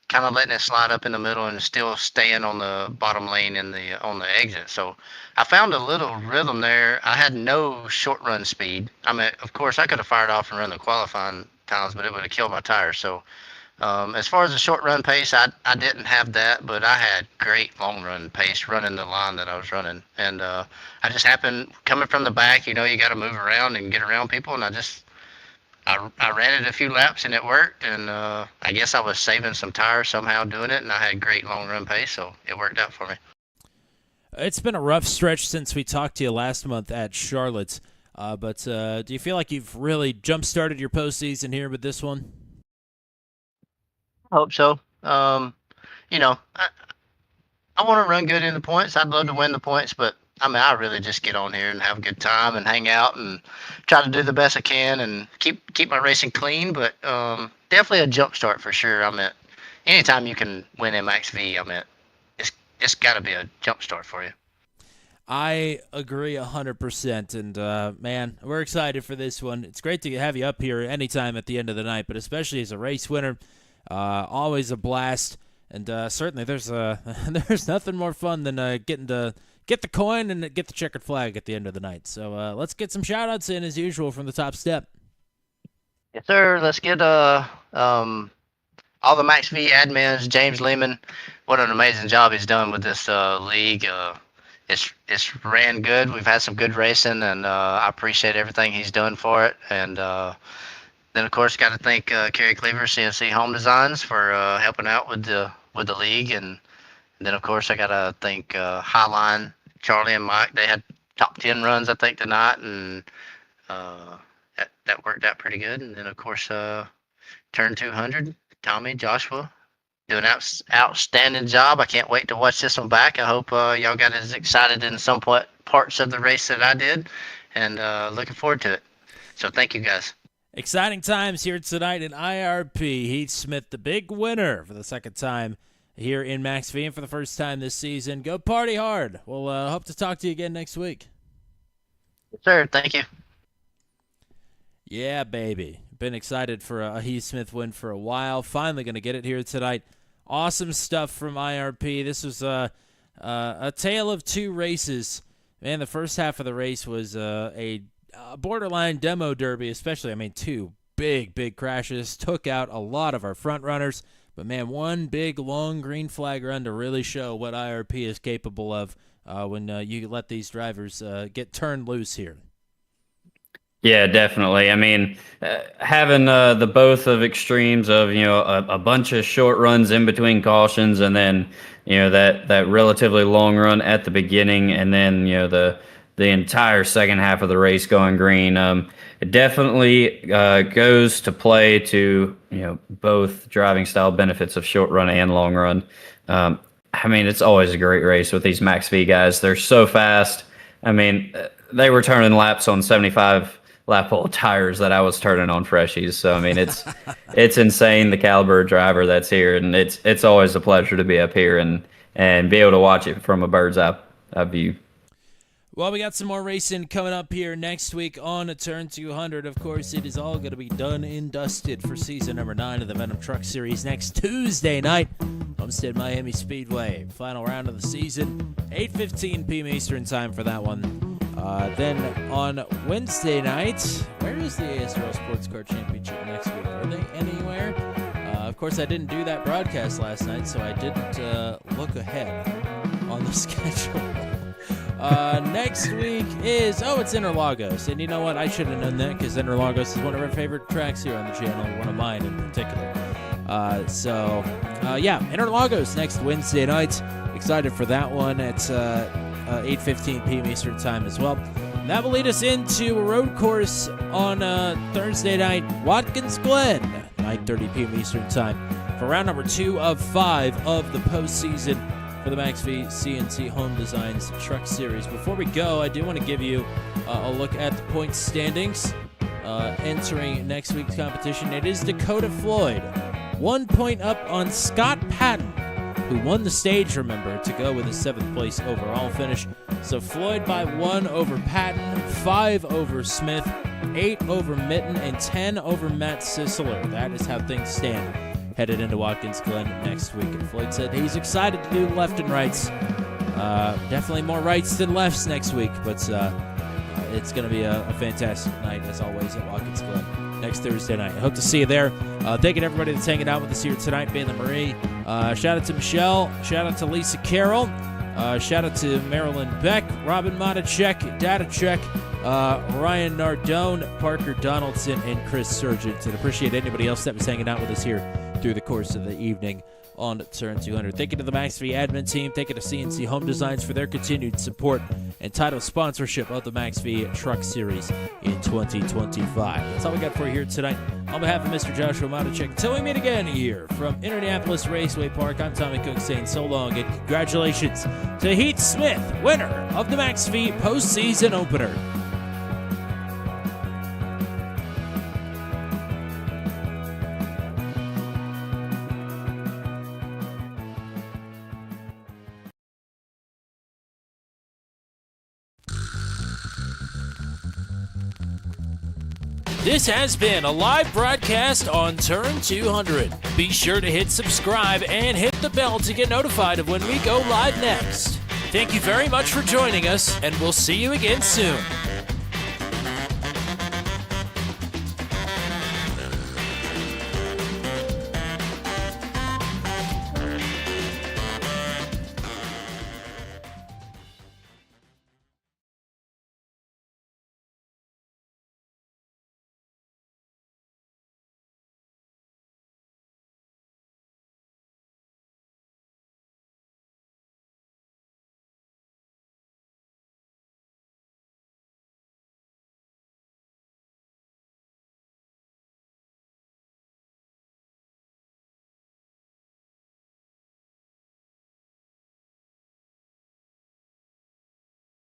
kind of letting it slide up in the middle and still staying on the bottom lane on the exit. So I found a little rhythm there. I had no short run speed. I mean, of course, I could have fired off and run the qualifying times, but it would have killed my tires. So as far as the short run pace, I didn't have that, but I had great long run pace running the line that I was running. And I just happened coming from the back, you got to move around and get around people. And I ran it a few laps and it worked, and I guess I was saving some tires somehow doing it, and I had great long run pace, so it worked out for me. It's been a rough stretch since we talked to you last month at Charlotte, but do you feel like you've really jump-started your postseason here with this one? I hope so. I want to run good in the points. I'd love to win the points, but I really just get on here and have a good time and hang out and try to do the best I can and keep my racing clean. But definitely a jump start for sure. Anytime you can win MXV, it's got to be a jump start for you. I agree 100%, and man, we're excited for this one. It's great to have you up here anytime at the end of the night, but especially as a race winner, always a blast. And certainly there's there's nothing more fun than getting to get the coin and get the checkered flag at the end of the night. So let's get some shout-outs in as usual from the top step. Yes, sir. Let's get all the Max V admins. James Lehman, what an amazing job he's done with this league. It's ran good. We've had some good racing, and I appreciate everything he's done for it. And then of course got to thank Kerry Cleaver, CNC Home Designs, for helping out with the league. And then of course I got to thank Highline, Charlie and Mike. They had top 10 runs I think tonight, and that worked out pretty good. And then of course Turn 200, Tommy, Joshua, doing an outstanding job. I can't wait to watch this one back. I hope y'all got as excited in some parts of the race that I did, and looking forward to it. So thank you guys. Exciting times here tonight in IRP. Heath Smith, the big winner for the second time here in Max V and for the first time this season. Go party hard. We'll hope to talk to you again next week. Yes, sir. Thank you. Yeah, baby. Been excited for a Heath Smith win for a while. Finally going to get it here tonight. Awesome stuff from IRP. This was a tale of two races. Man, the first half of the race was a borderline demo derby, especially. I mean, two big crashes. Took out a lot of our front runners. But, man, one big, long green flag run to really show what IRP is capable of when you let these drivers get turned loose here. Yeah, definitely. I mean, having the both of extremes of, a bunch of short runs in between cautions, and then, that relatively long run at the beginning, and then, the entire second half of the race going green. It definitely goes to play to, both driving style benefits of short run and long run. I mean, it's always a great race with these Max V guys. They're so fast. I mean, they were turning laps on 75 lap hole tires that I was turning on freshies. So I mean, it's insane the caliber of driver that's here, and it's always a pleasure to be up here and be able to watch it from a bird's eye view. Well, we got some more racing coming up here next week on Turn 200. Of course, it is all going to be done and dusted for season number 9 of the Venom Truck Series next Tuesday night, Homestead Miami Speedway. Final round of the season, 8:15 p.m. Eastern time for that one. Then on Wednesday night, where is the ASRL Sports Car Championship next week? Are they anywhere? Of course, I didn't do that broadcast last night, so I didn't look ahead on the schedule. Next week is, it's Interlagos. And you know what? I should have known that because Interlagos is one of our favorite tracks here on the channel, one of mine in particular. Interlagos next Wednesday night. Excited for that one at 8:15 p.m. Eastern time as well. That will lead us into a road course on Thursday night, Watkins Glen, 9:30 p.m. Eastern time, for round number 2 of 5 of the postseason for the Max V CNC Home Designs Truck Series. Before we go, I do want to give you a look at the points standings entering next week's competition. It is Dakota Floyd, 1 point up on Scott Patton, who won the stage, remember, to go with a 7th place overall finish. So Floyd by 1 over Patton, 5 over Smith, 8 over Mitten, and 10 over Matt Sisler. That is how things stand headed into Watkins Glen next week. And Floyd said he's excited to do left and rights. Definitely more rights than lefts next week, but it's going to be a fantastic night, as always, at Watkins Glen next Thursday night. I hope to see you there. Thanking everybody that's hanging out with us here tonight, Bailey Marie. Shout out to Michelle. Shout out to Lisa Carroll. Shout out to Marilyn Beck, Robin Motichek, Datachek, Ryan Nardone, Parker Donaldson, and Chris Surgeons. And appreciate anybody else that was hanging out with us here through the course of the evening on Turn 200. Thank you to the Max V admin team. Thank you to CNC Home Designs for their continued support and title sponsorship of the Max V Truck Series in 2025. That's all we got for you here tonight. On behalf of Mr. Joshua Motichek, until we meet again here from Indianapolis Raceway Park, I'm Tommy Cook saying so long, and congratulations to Heath Smith, winner of the Max V postseason opener. This has been a live broadcast on Turn 200. Be sure to hit subscribe and hit the bell to get notified of when we go live next. Thank you very much for joining us, and we'll see you again soon.